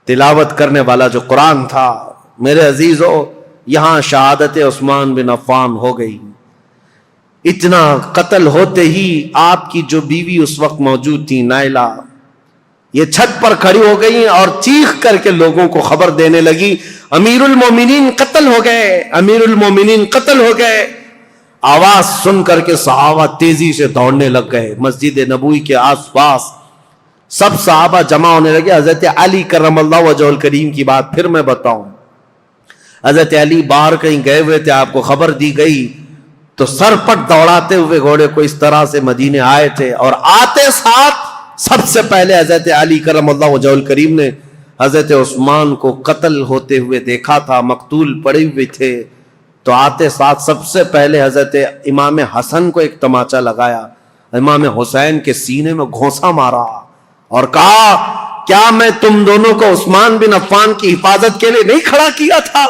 تلاوت کرنے والا جو قرآن تھا۔ میرے عزیزو، یہاں شہادت عثمان بن عفان ہو گئی۔ اتنا قتل ہوتے ہی آپ کی جو بیوی اس وقت موجود تھی نائلہ، یہ چھت پر کھڑی ہو گئی اور چیخ کر کے لوگوں کو خبر دینے لگی امیر المومنین قتل ہو گئے، امیر المومنین قتل ہو گئے۔ آواز سن کر کے صحابہ تیزی سے دوڑنے لگ گئے مسجد نبوی کے آس پاس، سب صحابہ جمع ہونے لگے۔ حضرت علی کرم اللہ وجہہ الکریم کی بات پھر میں بتاؤں، حضرت علی باہر کہیں گئے ہوئے تھے، آپ کو خبر دی گئی تو سر پٹ دوڑاتے ہوئے گھوڑے کو اس طرح سے مدینے آئے تھے، اور آتے ساتھ سب سے پہلے حضرت علی کرم اللہ وجہہ الکریم نے حضرت عثمان کو قتل ہوتے ہوئے دیکھا تھا، مقتول پڑے ہوئے تھے، تو آتے ساتھ سب سے پہلے حضرت امام حسن کو ایک تماچا لگایا، امام حسین کے سینے میں گھونسا مارا اور کہا کیا میں تم دونوں کو عثمان بن عفان کی حفاظت کے لیے نہیں کھڑا کیا تھا؟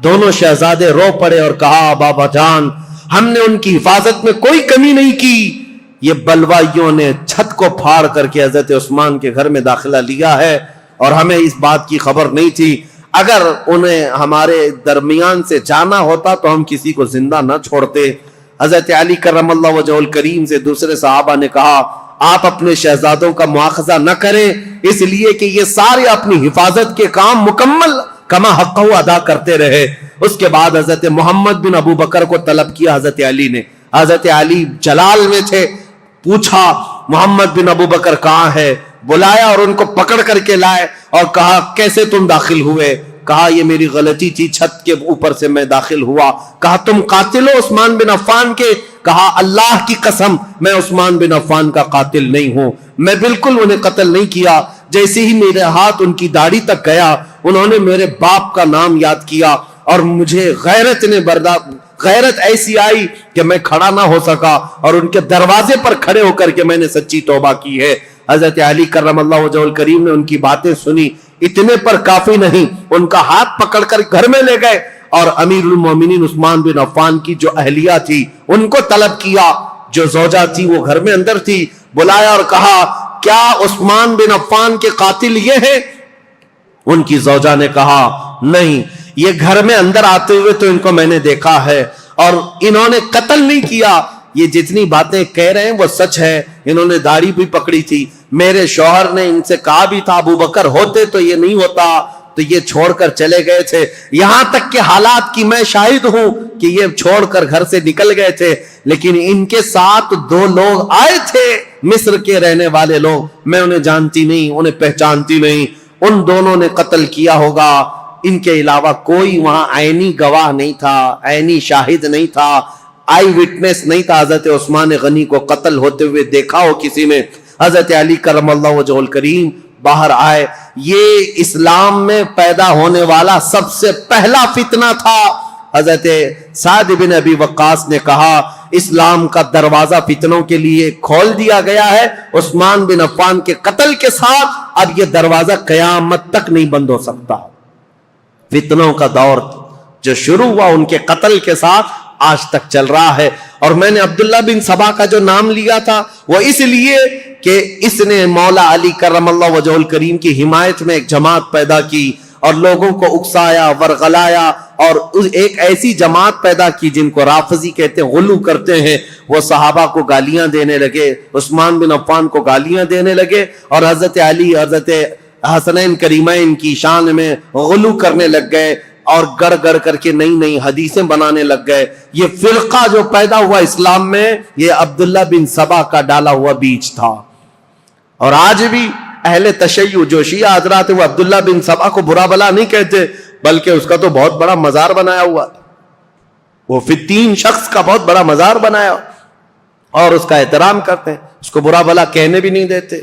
دونوں شہزادے رو پڑے اور کہا بابا جان ہم نے ان کی حفاظت میں کوئی کمی نہیں کی، یہ بلوائیوں نے چھت کو پھاڑ کر کے حضرت عثمان کے گھر میں داخلہ لیا ہے اور ہمیں اس بات کی خبر نہیں تھی، اگر انہیں ہمارے درمیان سے جانا ہوتا تو ہم کسی کو زندہ نہ چھوڑتے۔ حضرت علی کرم اللہ وجہہ الکریم سے دوسرے صحابہ نے کہا آپ اپنے شہزادوں کا مواخذہ نہ کریں، اس لیے کہ یہ سارے اپنی حفاظت کے کام مکمل کما حق ادا کرتے رہے۔ اس کے بعد حضرت محمد بن ابو بکر کو طلب کیا حضرت علی نے، حضرت علی جلال میں تھے، پوچھا محمد بن ابو بکر کہاں ہے، بلایا اور ان کو پکڑ کر کے لائے اور کہا کیسے تم داخل ہوئے؟ کہا یہ میری غلطی تھی، چھت کے اوپر سے میں داخل ہوا۔ کہا تم قاتل ہو عثمان بن عفان کے؟ کہا اللہ کی قسم میں عثمان بن عفان کا قاتل نہیں ہوں، میں بالکل انہیں قتل نہیں کیا۔ جیسے ہی میرے ہاتھ ان کی داڑھی تک گیا انہوں نے میرے باپ کا نام یاد کیا اور مجھے غیرت ایسی آئی کہ میں کھڑا نہ ہو سکا اور ان کے دروازے پر کھڑے ہو کر کے میں نے سچی توبہ کی ہے۔ حضرت علی کرم اللہ وجہہ الکریم نے ان کی باتیں سنی، اتنے پر کافی نہیں، ان کا ہاتھ پکڑ کر گھر میں لے گئے اور امیر المومنین عثمان بن عفان کی جو اہلیہ تھی ان کو طلب کیا، جو زوجہ تھی وہ گھر میں اندر تھی، بلایا اور کہا کیا عثمان بن عفان کے قاتل یہ ہیں؟ ان کی زوجہ نے کہا نہیں، یہ گھر میں اندر آتے ہوئے تو ان کو میں نے دیکھا ہے اور انہوں نے قتل نہیں کیا، یہ جتنی باتیں کہہ رہے ہیں وہ سچ ہے، انہوں نے داڑھی بھی پکڑی تھی، میرے شوہر نے ان سے کہا بھی تھا ابو بکر ہوتے تو یہ نہیں ہوتا، تو یہ چھوڑ کر چلے گئے تھے، یہاں تک کہ حالات کی میں شاہد ہوں کہ یہ چھوڑ کر گھر سے نکل گئے تھے، لیکن ان کے ساتھ 2 لوگ آئے تھے مصر کے رہنے والے لوگ، میں انہیں جانتی نہیں، انہیں پہچانتی نہیں، ان دونوں نے قتل کیا ہوگا، ان کے علاوہ کوئی وہاں عینی گواہ نہیں تھا، عینی شاہد نہیں تھا، آئی وٹنس نہیں تھا حضرت عثمان غنی کو قتل ہوتے ہوئے دیکھا ہو کسی نے۔ حضرت علی کرم اللہ وجہہ الکریم باہر آئے، یہ اسلام میں پیدا ہونے والا سب سے پہلا فتنہ تھا۔ حضرت سعد بن ابی وقاص نے کہا اسلام کا دروازہ فتنوں کے لیے کھول دیا گیا ہے، عثمان بن عفان کے قتل کے ساتھ اب یہ دروازہ قیامت تک نہیں بند ہو سکتا۔ فتنوں کا دور جو شروع ہوا ان کے قتل کے ساتھ آج تک چل رہا ہے۔ اور میں نے عبداللہ بن سبا کا جو نام لیا تھا وہ اس لیے کہ اس نے مولا علی کرم اللہ وجہہ الکریم کی حمایت میں ایک جماعت پیدا کی اور لوگوں کو اکسایا، ورغلایا، اور ایک ایسی جماعت پیدا کی جن کو رافضی کہتے ہیں، غلو کرتے ہیں، وہ صحابہ کو گالیاں دینے لگے، عثمان بن عفان کو گالیاں دینے لگے اور حضرت علی، حضرت حسنین کریمین کی شان میں غلو کرنے لگ گئے اور گڑ گڑ کر کے نئی نئی حدیثیں بنانے لگ گئے۔ یہ فرقہ جو پیدا ہوا اسلام میں یہ عبداللہ بن سبا کا ڈالا ہوا بیج تھا، اور آج بھی اہل تشیع جو شیعہ حضرات وہ عبداللہ بن سبا کو برا بلا نہیں کہتے، بلکہ اس کا تو بہت بڑا مزار بنایا ہوا، وہ 3 شخص کا بہت بڑا مزار بنایا اور اس کا احترام کرتے ہیں، اس کو برا بلا کہنے بھی نہیں دیتے۔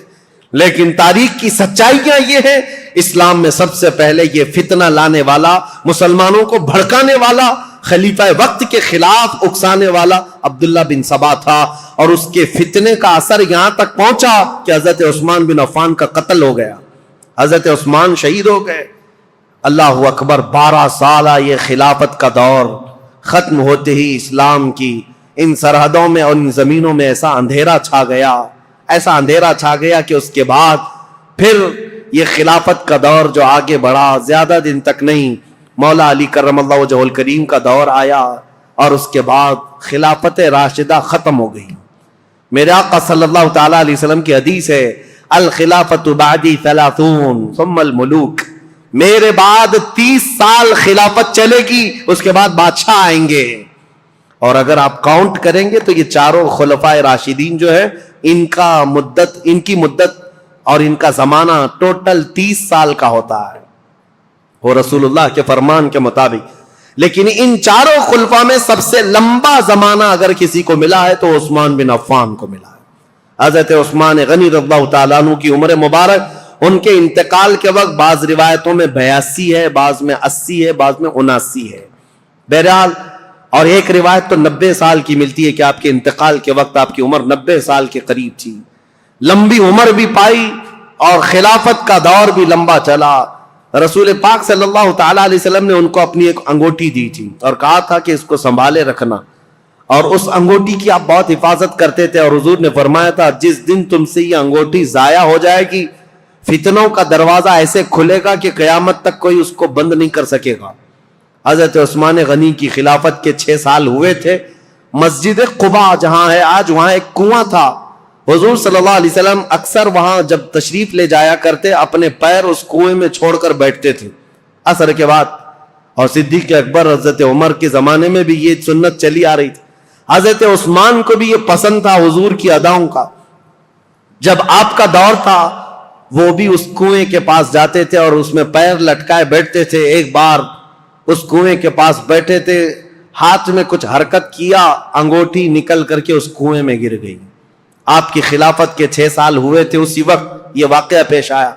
لیکن تاریخ کی سچائیاں یہ ہیں، اسلام میں سب سے پہلے یہ فتنہ لانے والا، مسلمانوں کو بھڑکانے والا، خلیفہ وقت کے خلاف اکسانے والا عبداللہ بن سبا تھا، اور اس کے فتنے کا اثر یہاں تک پہنچا کہ حضرت عثمان بن عفان کا قتل ہو گیا، حضرت عثمان شہید ہو گئے۔ اللہ اکبر، 12 سالہ یہ خلافت کا دور ختم ہوتے ہی اسلام کی ان سرحدوں میں اور ان زمینوں میں ایسا اندھیرا چھا گیا، ایسا اندھیرا چھا گیا کہ اس کے بعد پھر یہ خلافت کا دور جو آگے بڑھا، زیادہ دن تک نہیں، مولا علی کرم اللہ وجہہ الکریم کا دور آیا اور اس کے بعد خلافت راشدہ ختم ہو گئی۔ میرے آقا صلی اللہ تعالیٰ علیہ وسلم کی حدیث ہے الخلافت بعدی 30 ثم الملوک، میرے بعد 30 سال خلافت چلے گی، اس کے بعد بادشاہ آئیں گے۔ اور اگر آپ کاؤنٹ کریں گے تو یہ چاروں خلفائے راشدین جو ہے ان کی مدت اور ان کا زمانہ ٹوٹل 30 سال کا ہوتا ہے وہ رسول اللہ کے فرمان کے مطابق۔ لیکن ان چاروں خلفاء میں سب سے لمبا زمانہ اگر کسی کو ملا ہے تو عثمان بن عفان کو ملا ہے۔ حضرت عثمان غنی رضی اللہ تعالیٰ عنہ کی عمر مبارک ان کے انتقال کے وقت بعض روایتوں میں 82 ہے، بعض میں 80 ہے، بعض میں 79 ہے، بہرحال، اور ایک روایت تو 90 سال کی ملتی ہے کہ آپ کے انتقال کے وقت آپ کی عمر 90 سال کے قریب تھی۔ لمبی عمر بھی پائی اور خلافت کا دور بھی لمبا چلا۔ رسول پاک صلی اللہ تعالیٰ علیہ وسلم نے ان کو اپنی ایک انگوٹھی دی تھی اور کہا تھا کہ اس کو سنبھالے رکھنا، اور اس انگوٹھی کی آپ بہت حفاظت کرتے تھے، اور حضور نے فرمایا تھا جس دن تم سے یہ انگوٹھی ضائع ہو جائے گی فتنوں کا دروازہ ایسے کھلے گا کہ قیامت تک کوئی اس کو بند نہیں کر سکے گا۔ حضرت عثمان غنی کی خلافت کے 6 سال ہوئے تھے۔ مسجد قباء جہاں ہے آج، وہاں ایک کنواں تھا، حضور صلی اللہ علیہ وسلم اکثر وہاں جب تشریف لے جایا کرتے اپنے پیر اس کنویں میں چھوڑ کر بیٹھتے تھے عصر کے بعد، اور صدیق اکبر حضرت عمر کے زمانے میں بھی یہ سنت چلی آ رہی تھی۔ حضرت عثمان کو بھی یہ پسند تھا حضور کی اداؤں کا، جب آپ کا دور تھا وہ بھی اس کنویں کے پاس جاتے تھے اور اس میں پیر لٹکائے بیٹھتے تھے۔ ایک بار اس کنویں کے پاس بیٹھے تھے ہاتھ میں کچھ حرکت کیا، انگوٹھی نکل کر کے اس کنویں میں گر گئی. آپ کی خلافت کے 6 سال ہوئے تھے، اسی وقت یہ واقعہ پیش آیا.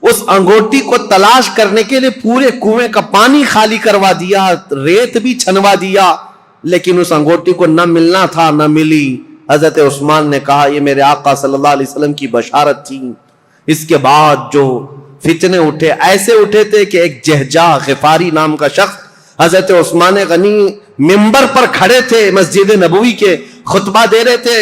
اس انگوٹھی کو تلاش کرنے کے لیے پورے کنویں کا پانی خالی کروا دیا، ریت بھی چھنوا دیا، لیکن اس انگوٹھی کو نہ ملنا تھا، نہ ملی. حضرت عثمان نے کہا یہ میرے آقا صلی اللہ علیہ وسلم کی بشارت تھی. اس کے بعد جو فتنے اٹھے، ایسے اٹھے تھے کہ ایک جہجہ غفاری نام کا شخص حضرت عثمان غنی منبر پر کھڑے تھے، مسجد نبوی کے خطبہ دے رہے تھے،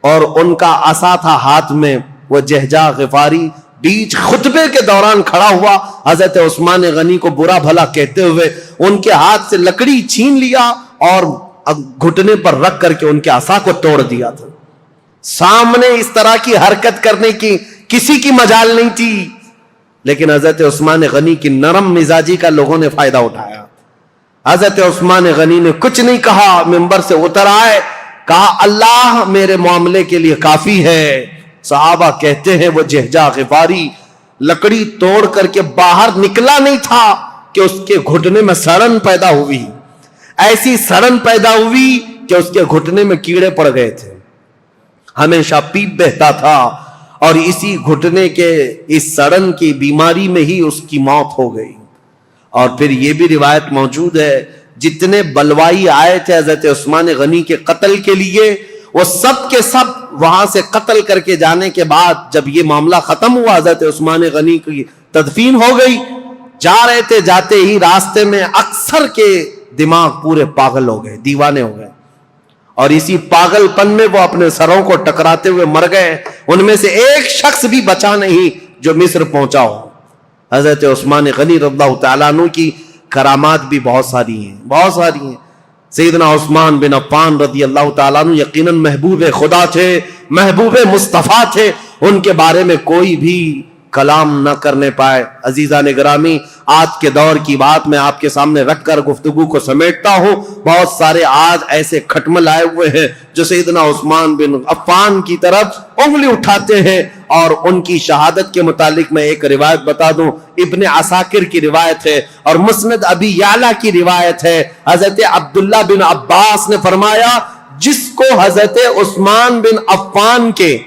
اور ان کا عصا تھا ہاتھ میں. وہ جہجہ غفاری بیچ خطبے کے دوران کھڑا ہوا، حضرت عثمان غنی کو برا بھلا کہتے ہوئے ان کے ہاتھ سے لکڑی چھین لیا اور گھٹنے پر رکھ کر کے ان کے عصا کو توڑ دیا تھا. سامنے اس طرح کی حرکت کرنے کی کسی کی مجال نہیں تھی، لیکن حضرت عثمان غنی کی نرم مزاجی کا لوگوں نے فائدہ اٹھایا. حضرت عثمان غنی نے کچھ نہیں کہا، منبر سے اتر آئے، کہا اللہ میرے معاملے کے لیے کافی ہے. صحابہ کہتے ہیں وہ جہجہ غفاری لکڑی توڑ کر کے باہر نکلا نہیں تھا کہ اس کے گھٹنے میں سڑن پیدا ہوئی. ایسی سڑن پیدا ہوئی کہ اس کے گھٹنے میں کیڑے پڑ گئے تھے، ہمیشہ پیپ بہتا تھا، اور اسی گھٹنے کے اس سڑن کی بیماری میں ہی اس کی موت ہو گئی. اور پھر یہ بھی روایت موجود ہے جتنے بلوائی آئے تھے حضرت عثمان غنی کے قتل کے لیے، وہ سب کے سب وہاں سے قتل کر کے جانے کے بعد جب یہ معاملہ ختم ہوا، حضرت عثمان غنی کی تدفین ہو گئی. جا رہے تھے، جاتے ہی راستے میں اکثر کے دماغ پورے پاگل ہو گئے، دیوانے ہو گئے، اور اسی پاگل پن میں وہ اپنے سروں کو ٹکراتے ہوئے مر گئے. ان میں سے ایک شخص بھی بچا نہیں جو مصر پہنچا ہو. حضرت عثمان غنی رضی اللہ تعالیٰ عنہ کی کرامات بھی بہت ساری ہیں، بہت ساری ہیں. سیدنا عثمان بن عفان رضی اللہ تعالیٰ عنہ یقیناً محبوب خدا تھے، محبوب مصطفیٰ تھے، ان کے بارے میں کوئی بھی کلام نہ کرنے پائے. عزیزان گرامی، آج کے دور کی بات میں آپ کے سامنے رکھ کر گفتگو کو سمیٹتا ہوں. بہت سارے آج ایسے کھٹمل آئے ہوئے ہیں جو سیدنا عثمان بن عفان کی طرف انگلی اٹھاتے ہیں، اور ان کی شہادت کے متعلق میں ایک روایت بتا دوں. ابن عساکر کی روایت ہے اور مسند ابی یعلا کی روایت ہے. حضرت عبداللہ بن عباس نے فرمایا جس کو حضرت عثمان بن عفان کے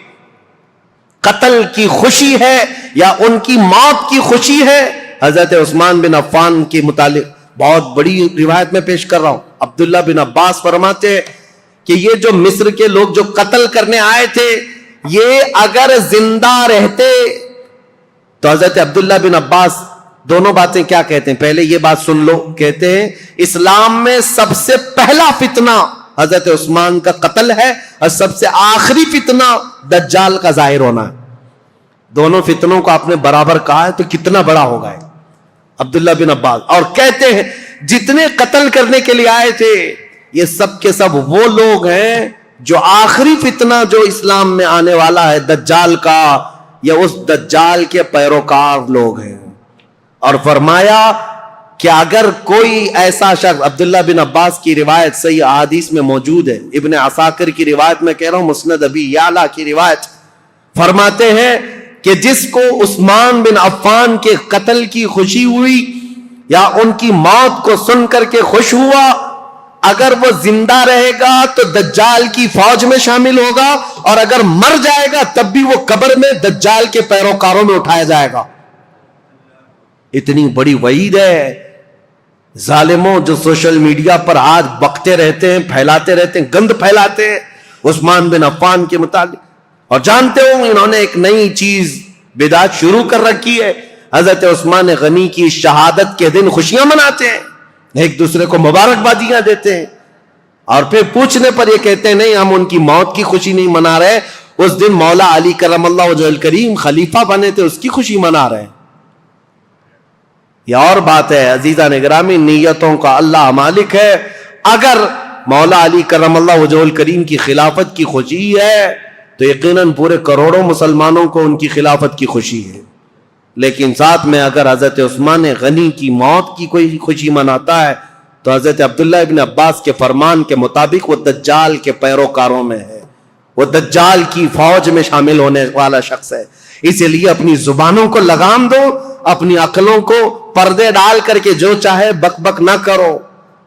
قتل کی خوشی ہے یا ان کی موت کی خوشی ہے، حضرت عثمان بن عفان کے متعلق بہت بڑی روایت میں پیش کر رہا ہوں. عبداللہ بن عباس فرماتے ہیں کہ یہ جو مصر کے لوگ جو قتل کرنے آئے تھے، یہ اگر زندہ رہتے تو حضرت عبداللہ بن عباس دونوں باتیں کیا کہتے ہیں، پہلے یہ بات سن لو. کہتے ہیں اسلام میں سب سے پہلا فتنہ حضرت عثمان کا قتل ہے، اور سب سے آخری فتنہ دجال کا ظاہر ہونا ہے. دونوں فتنوں کو آپ نے برابر کہا ہے تو کتنا بڑا ہوگا عبداللہ بن عباس. اور کہتے ہیں جتنے قتل کرنے کے لیے آئے تھے یہ سب کے سب وہ لوگ ہیں جو آخری فتنہ جو اسلام میں آنے والا ہے دجال کا، یا اس دجال کے پیروکار لوگ ہیں. اور فرمایا کہ اگر کوئی ایسا شخص، عبداللہ بن عباس کی روایت صحیح احادیث میں موجود ہے، ابن عساکر کی روایت میں کہہ رہا ہوں، مسند ابی یعلا کی روایت، فرماتے ہیں کہ جس کو عثمان بن عفان کے قتل کی خوشی ہوئی یا ان کی موت کو سن کر کے خوش ہوا، اگر وہ زندہ رہے گا تو دجال کی فوج میں شامل ہوگا، اور اگر مر جائے گا تب بھی وہ قبر میں دجال کے پیروکاروں میں اٹھایا جائے گا. اتنی بڑی وعید ہے. ظالموں جو سوشل میڈیا پر آج بکتے رہتے ہیں، پھیلاتے رہتے ہیں، گند پھیلاتے ہیں عثمان بن عفان کے متعلق، اور جانتے ہو انہوں نے ایک نئی چیز بدعت شروع کر رکھی ہے. حضرت عثمان غنی کی شہادت کے دن خوشیاں مناتے ہیں، ایک دوسرے کو مبارکبادیاں دیتے ہیں، اور پھر پوچھنے پر یہ کہتے ہیں نہیں ہم ان کی موت کی خوشی نہیں منا رہے، اس دن مولا علی کرم اللہ وجہہ الکریم خلیفہ بنے تھے اس کی خوشی منا رہے ہیں. یہ اور بات ہے عزیزان گرامی، نیتوں کا اللہ مالک ہے. اگر مولا علی کرم اللہ وجہہ الکریم کی خلافت کی خوشی ہے تو یقیناً پورے کروڑوں مسلمانوں کو ان کی خلافت کی خوشی ہے. لیکن ساتھ میں اگر حضرت عثمان غنی کی موت کی کوئی خوشی مناتا ہے تو حضرت عبداللہ ابن عباس کے فرمان کے مطابق وہ دجال کے پیروکاروں میں ہے، وہ دجال کی فوج میں شامل ہونے والا شخص ہے. اسی لیے اپنی زبانوں کو لگام دو، اپنی عقلوں کو پردے ڈال کر کے جو چاہے بک بک نہ کرو.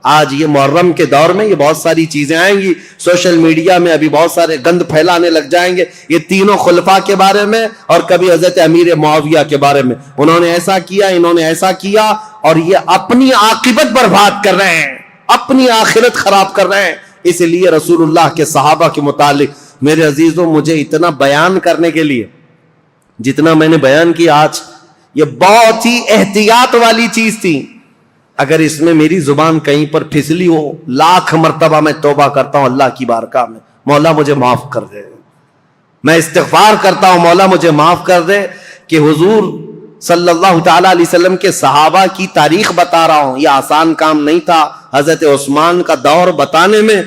آج یہ محرم کے دور میں یہ بہت ساری چیزیں آئیں گی، سوشل میڈیا میں ابھی بہت سارے گند پھیلانے لگ جائیں گے یہ تینوں خلفاء کے بارے میں، اور کبھی حضرت امیر معاویہ کے بارے میں، انہوں نے ایسا کیا، انہوں نے ایسا کیا، اور یہ اپنی عاقبت برباد کر رہے ہیں، اپنی آخرت خراب کر رہے ہیں۔ اس لیے رسول اللہ کے صحابہ کے متعلق میرے عزیزوں، مجھے اتنا بیان کرنے کے لیے جتنا میں نے بیان کیا آج، یہ بہت ہی احتیاط والی چیز تھی۔ اگر اس میں میری زبان کہیں پر پھسلی ہو، لاکھ مرتبہ میں توبہ کرتا ہوں اللہ کی بارگاہ میں، مولا مجھے معاف کر دے۔ میں استغفار کرتا ہوں، مولا مجھے معاف کر دے کہ حضور صلی اللہ تعالی علیہ وسلم کے صحابہ کی تاریخ بتا رہا ہوں، یہ آسان کام نہیں تھا۔ حضرت عثمان کا دور بتانے میں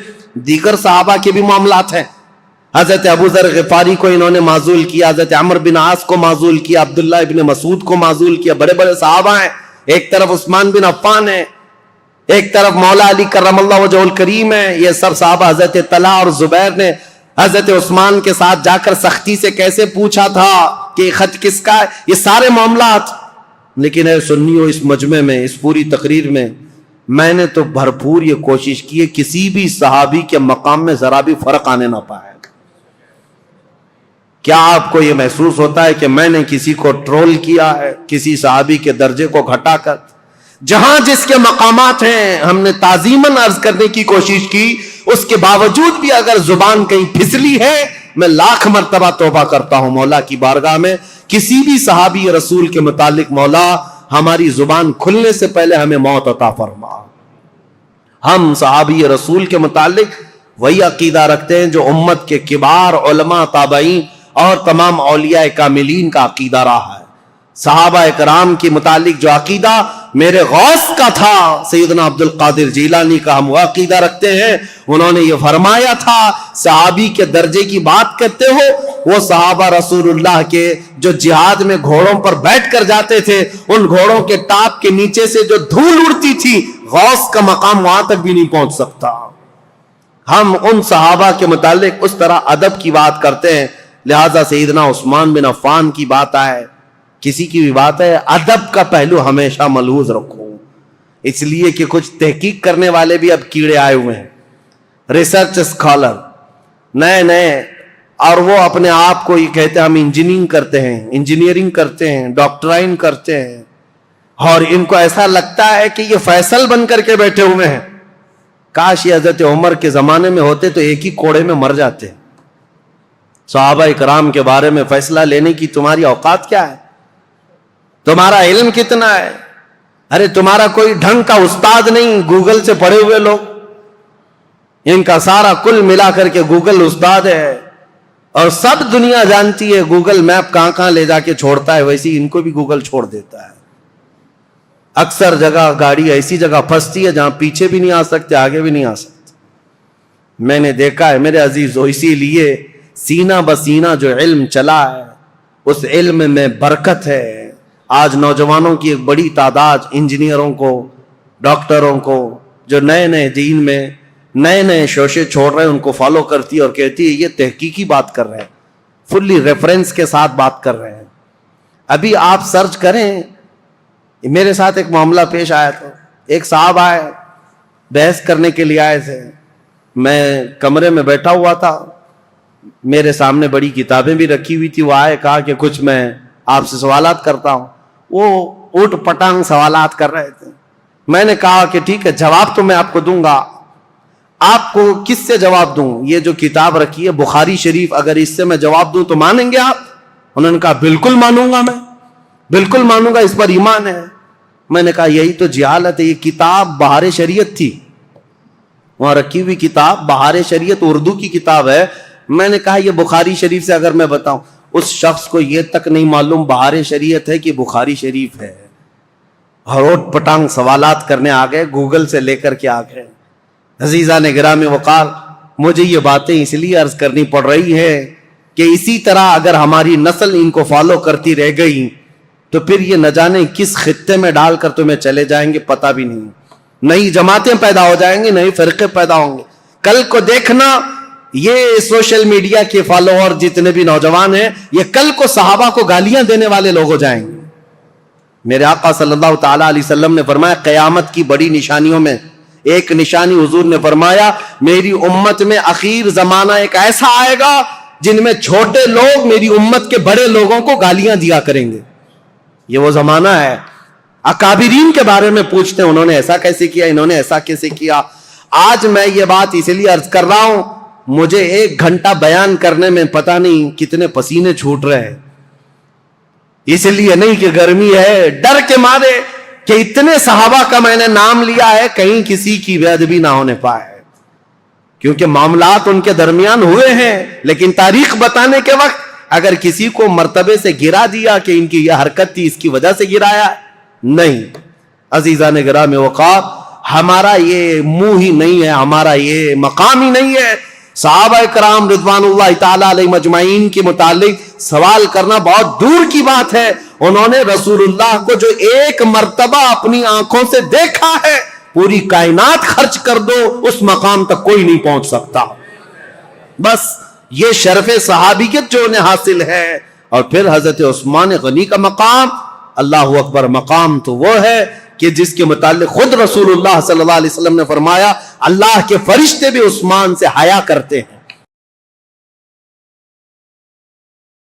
دیگر صحابہ کے بھی معاملات ہیں۔ حضرت ابو ذر غفاری کو انہوں نے معزول کیا، حضرت عمرو بن عاص کو معزول کیا، عبداللہ ابن مسعود کو معزول کیا، بڑے بڑے صحابہ ہیں۔ ایک طرف عثمان بن عفان ہے، ایک طرف مولا علی کرم اللہ وجہ الکریم ہے، یہ سب صحابہ۔ حضرت طلحہ اور زبیر نے حضرت عثمان کے ساتھ جا کر سختی سے کیسے پوچھا تھا کہ یہ خط کس کا ہے، یہ سارے معاملات۔ لیکن اے سنیو، اس مجمع میں، اس پوری تقریر میں میں نے تو بھرپور یہ کوشش کی ہے کسی بھی صحابی کے مقام میں ذرا بھی فرق آنے نہ پائے۔ کیا آپ کو یہ محسوس ہوتا ہے کہ میں نے کسی کو ٹرول کیا ہے، کسی صحابی کے درجے کو گھٹا کر؟ جہاں جس کے مقامات ہیں ہم نے تعظیماً عرض کرنے کی کوشش کی، اس کے باوجود بھی اگر زبان کہیں پھسلی ہے، میں لاکھ مرتبہ توبہ کرتا ہوں مولا کی بارگاہ میں۔ کسی بھی صحابی رسول کے متعلق مولا ہماری زبان کھلنے سے پہلے ہمیں موت عطا فرما۔ ہم صحابی رسول کے متعلق وہی عقیدہ رکھتے ہیں جو امت کے کبار علماء، تابعین اور تمام اولیاء کاملین کا عقیدہ رہا ہے۔ صحابہ اکرام کے متعلق جو عقیدہ میرے غوث کا تھا، سیدنا عبد القادر جیلانی کا، ہم وہ عقیدہ رکھتے ہیں۔ انہوں نے یہ فرمایا تھا، صحابی کے درجے کی بات کرتے ہو، وہ صحابہ رسول اللہ کے جو جہاد میں گھوڑوں پر بیٹھ کر جاتے تھے، ان گھوڑوں کے ٹاپ کے نیچے سے جو دھول اڑتی تھی، غوث کا مقام وہاں تک بھی نہیں پہنچ سکتا۔ ہم ان صحابہ کے متعلق اس طرح ادب کی بات کرتے ہیں، لہذا سیدنا عثمان بن عفان کی بات آئے، کسی کی بھی بات ہے، ادب کا پہلو ہمیشہ ملحوظ رکھو، اس لیے کہ کچھ تحقیق کرنے والے بھی اب کیڑے آئے ہوئے ہیں، ریسرچ اسکالر نئے نئے، اور وہ اپنے آپ کو یہ کہتے ہیں ہم انجینئرنگ کرتے ہیں، ڈاکٹرائن کرتے ہیں، اور ان کو ایسا لگتا ہے کہ یہ فیصل بن کر کے بیٹھے ہوئے ہیں۔ کاش یہ حضرت عمر کے زمانے میں ہوتے تو ایک ہی کوڑے میں مر جاتے۔ صحابہ اکرام کے بارے میں فیصلہ لینے کی تمہاری اوقات کیا ہے؟ تمہارا علم کتنا ہے؟ ارے تمہارا کوئی ڈھنگ کا استاد نہیں، گوگل سے پڑھے ہوئے لوگ، ان کا سارا کل ملا کر کے گوگل استاد ہے، اور سب دنیا جانتی ہے گوگل میپ کہاں کہاں لے جا کے چھوڑتا ہے، ویسے ان کو بھی گوگل چھوڑ دیتا ہے۔ اکثر جگہ گاڑی ایسی جگہ پھنستی ہے جہاں پیچھے بھی نہیں آ سکتے، آگے بھی نہیں آ سکتے۔ میں نے دیکھا ہے میرے عزیزو، اسی لیے سینہ بسینہ جو علم چلا ہے، اس علم میں برکت ہے۔ آج نوجوانوں کی ایک بڑی تعداد، انجینئروں کو، ڈاکٹروں کو، جو نئے نئے دین میں نئے نئے شوشے چھوڑ رہے ہیں، ان کو فالو کرتی ہے اور کہتی ہے یہ تحقیقی بات کر رہے ہیں، فلی ریفرنس کے ساتھ بات کر رہے ہیں۔ ابھی آپ سرچ کریں، میرے ساتھ ایک معاملہ پیش آیا تھا، ایک صاحب آئے، بحث کرنے کے لیے آئے تھے، میں کمرے میں بیٹھا ہوا تھا، میرے سامنے بڑی کتابیں بھی رکھی ہوئی تھی، وہ آئے، کہا کہ کچھ میں آپ سے سوالات کرتا ہوں۔ وہ اوٹ پٹانگ سوالات کر رہے تھے۔ میں نے کہا کہ ٹھیک ہے، جواب تو میں آپ کو دوں گا، آپ کو کس سے جواب دوں؟ یہ جو کتاب رکھی ہے بخاری شریف، اگر اس سے میں جواب دوں تو مانیں گے آپ؟ انہوں نے کہا بالکل مانوں گا، میں بالکل مانوں گا، اس پر ایمان ہے۔ میں نے کہا یہی تو جہالت ہے، یہ کتاب بہار شریعت تھی، وہاں رکھی ہوئی کتاب بہار شریعت اردو کی کتاب ہے۔ میں نے کہا یہ بخاری شریف سے اگر میں بتاؤں، اس شخص کو یہ تک نہیں معلوم بہار شریعت ہے کہ بخاری شریف ہے، ہروٹ پٹانگ سوالات کرنے آ گئے، گوگل سے لے کر کے آ گئے۔ عزیزان گرامی وقار، مجھے یہ باتیں اس لیے عرض کرنی پڑ رہی ہے کہ اسی طرح اگر ہماری نسل ان کو فالو کرتی رہ گئی تو پھر یہ نہ جانے کس خطے میں ڈال کر تمہیں چلے جائیں گے، پتہ بھی نہیں۔ نئی جماعتیں پیدا ہو جائیں گی، نئے فرقے پیدا ہوں گے۔ کل کو دیکھنا، یہ سوشل میڈیا کے فالوور جتنے بھی نوجوان ہیں، یہ کل کو صحابہ کو گالیاں دینے والے لوگ ہو جائیں گے۔ میرے آقا صلی اللہ تعالیٰ علیہ وسلم نے فرمایا قیامت کی بڑی نشانیوں میں ایک نشانی حضور نے فرمایا میری امت میں اخیر زمانہ ایک ایسا آئے گا جن میں چھوٹے لوگ میری امت کے بڑے لوگوں کو گالیاں دیا کریں گے. یہ وہ زمانہ ہے. اکابرین کے بارے میں پوچھتے ہیں انہوں نے ایسا کیسے کیا, انہوں نے ایسا کیسے کیا. آج میں یہ بات اس لیے عرض کر رہا ہوں, مجھے 1 گھنٹہ بیان کرنے میں پتہ نہیں کتنے پسینے چھوٹ رہے ہیں. اس لیے نہیں کہ گرمی ہے, ڈر کے مارے کہ اتنے صحابہ کا میں نے نام لیا ہے کہیں کسی کی بے ادبی نہ ہونے پائے, کیونکہ معاملات ان کے درمیان ہوئے ہیں. لیکن تاریخ بتانے کے وقت اگر کسی کو مرتبے سے گرا دیا کہ ان کی یہ حرکت تھی اس کی وجہ سے گرایا, نہیں. عزیزان گرامی وقار, ہمارا یہ منہ ہی نہیں ہے, ہمارا یہ مقام ہی نہیں ہے. صحابہ کرام رضوان اللہ تعالی علیہ مجمعین کے متعلق سوال کرنا بہت دور کی بات ہے. انہوں نے رسول اللہ کو جو 1 مرتبہ اپنی آنکھوں سے دیکھا ہے, پوری کائنات خرچ کر دو اس مقام تک کوئی نہیں پہنچ سکتا. بس یہ شرف صحابیت جو انہیں حاصل ہے. اور پھر حضرت عثمان غنی کا مقام, اللہ اکبر, مقام تو وہ ہے کہ جس کے متعلق خود رسول اللہ صلی اللہ علیہ وسلم نے فرمایا اللہ کے فرشتے بھی عثمان سے حیا کرتے ہیں.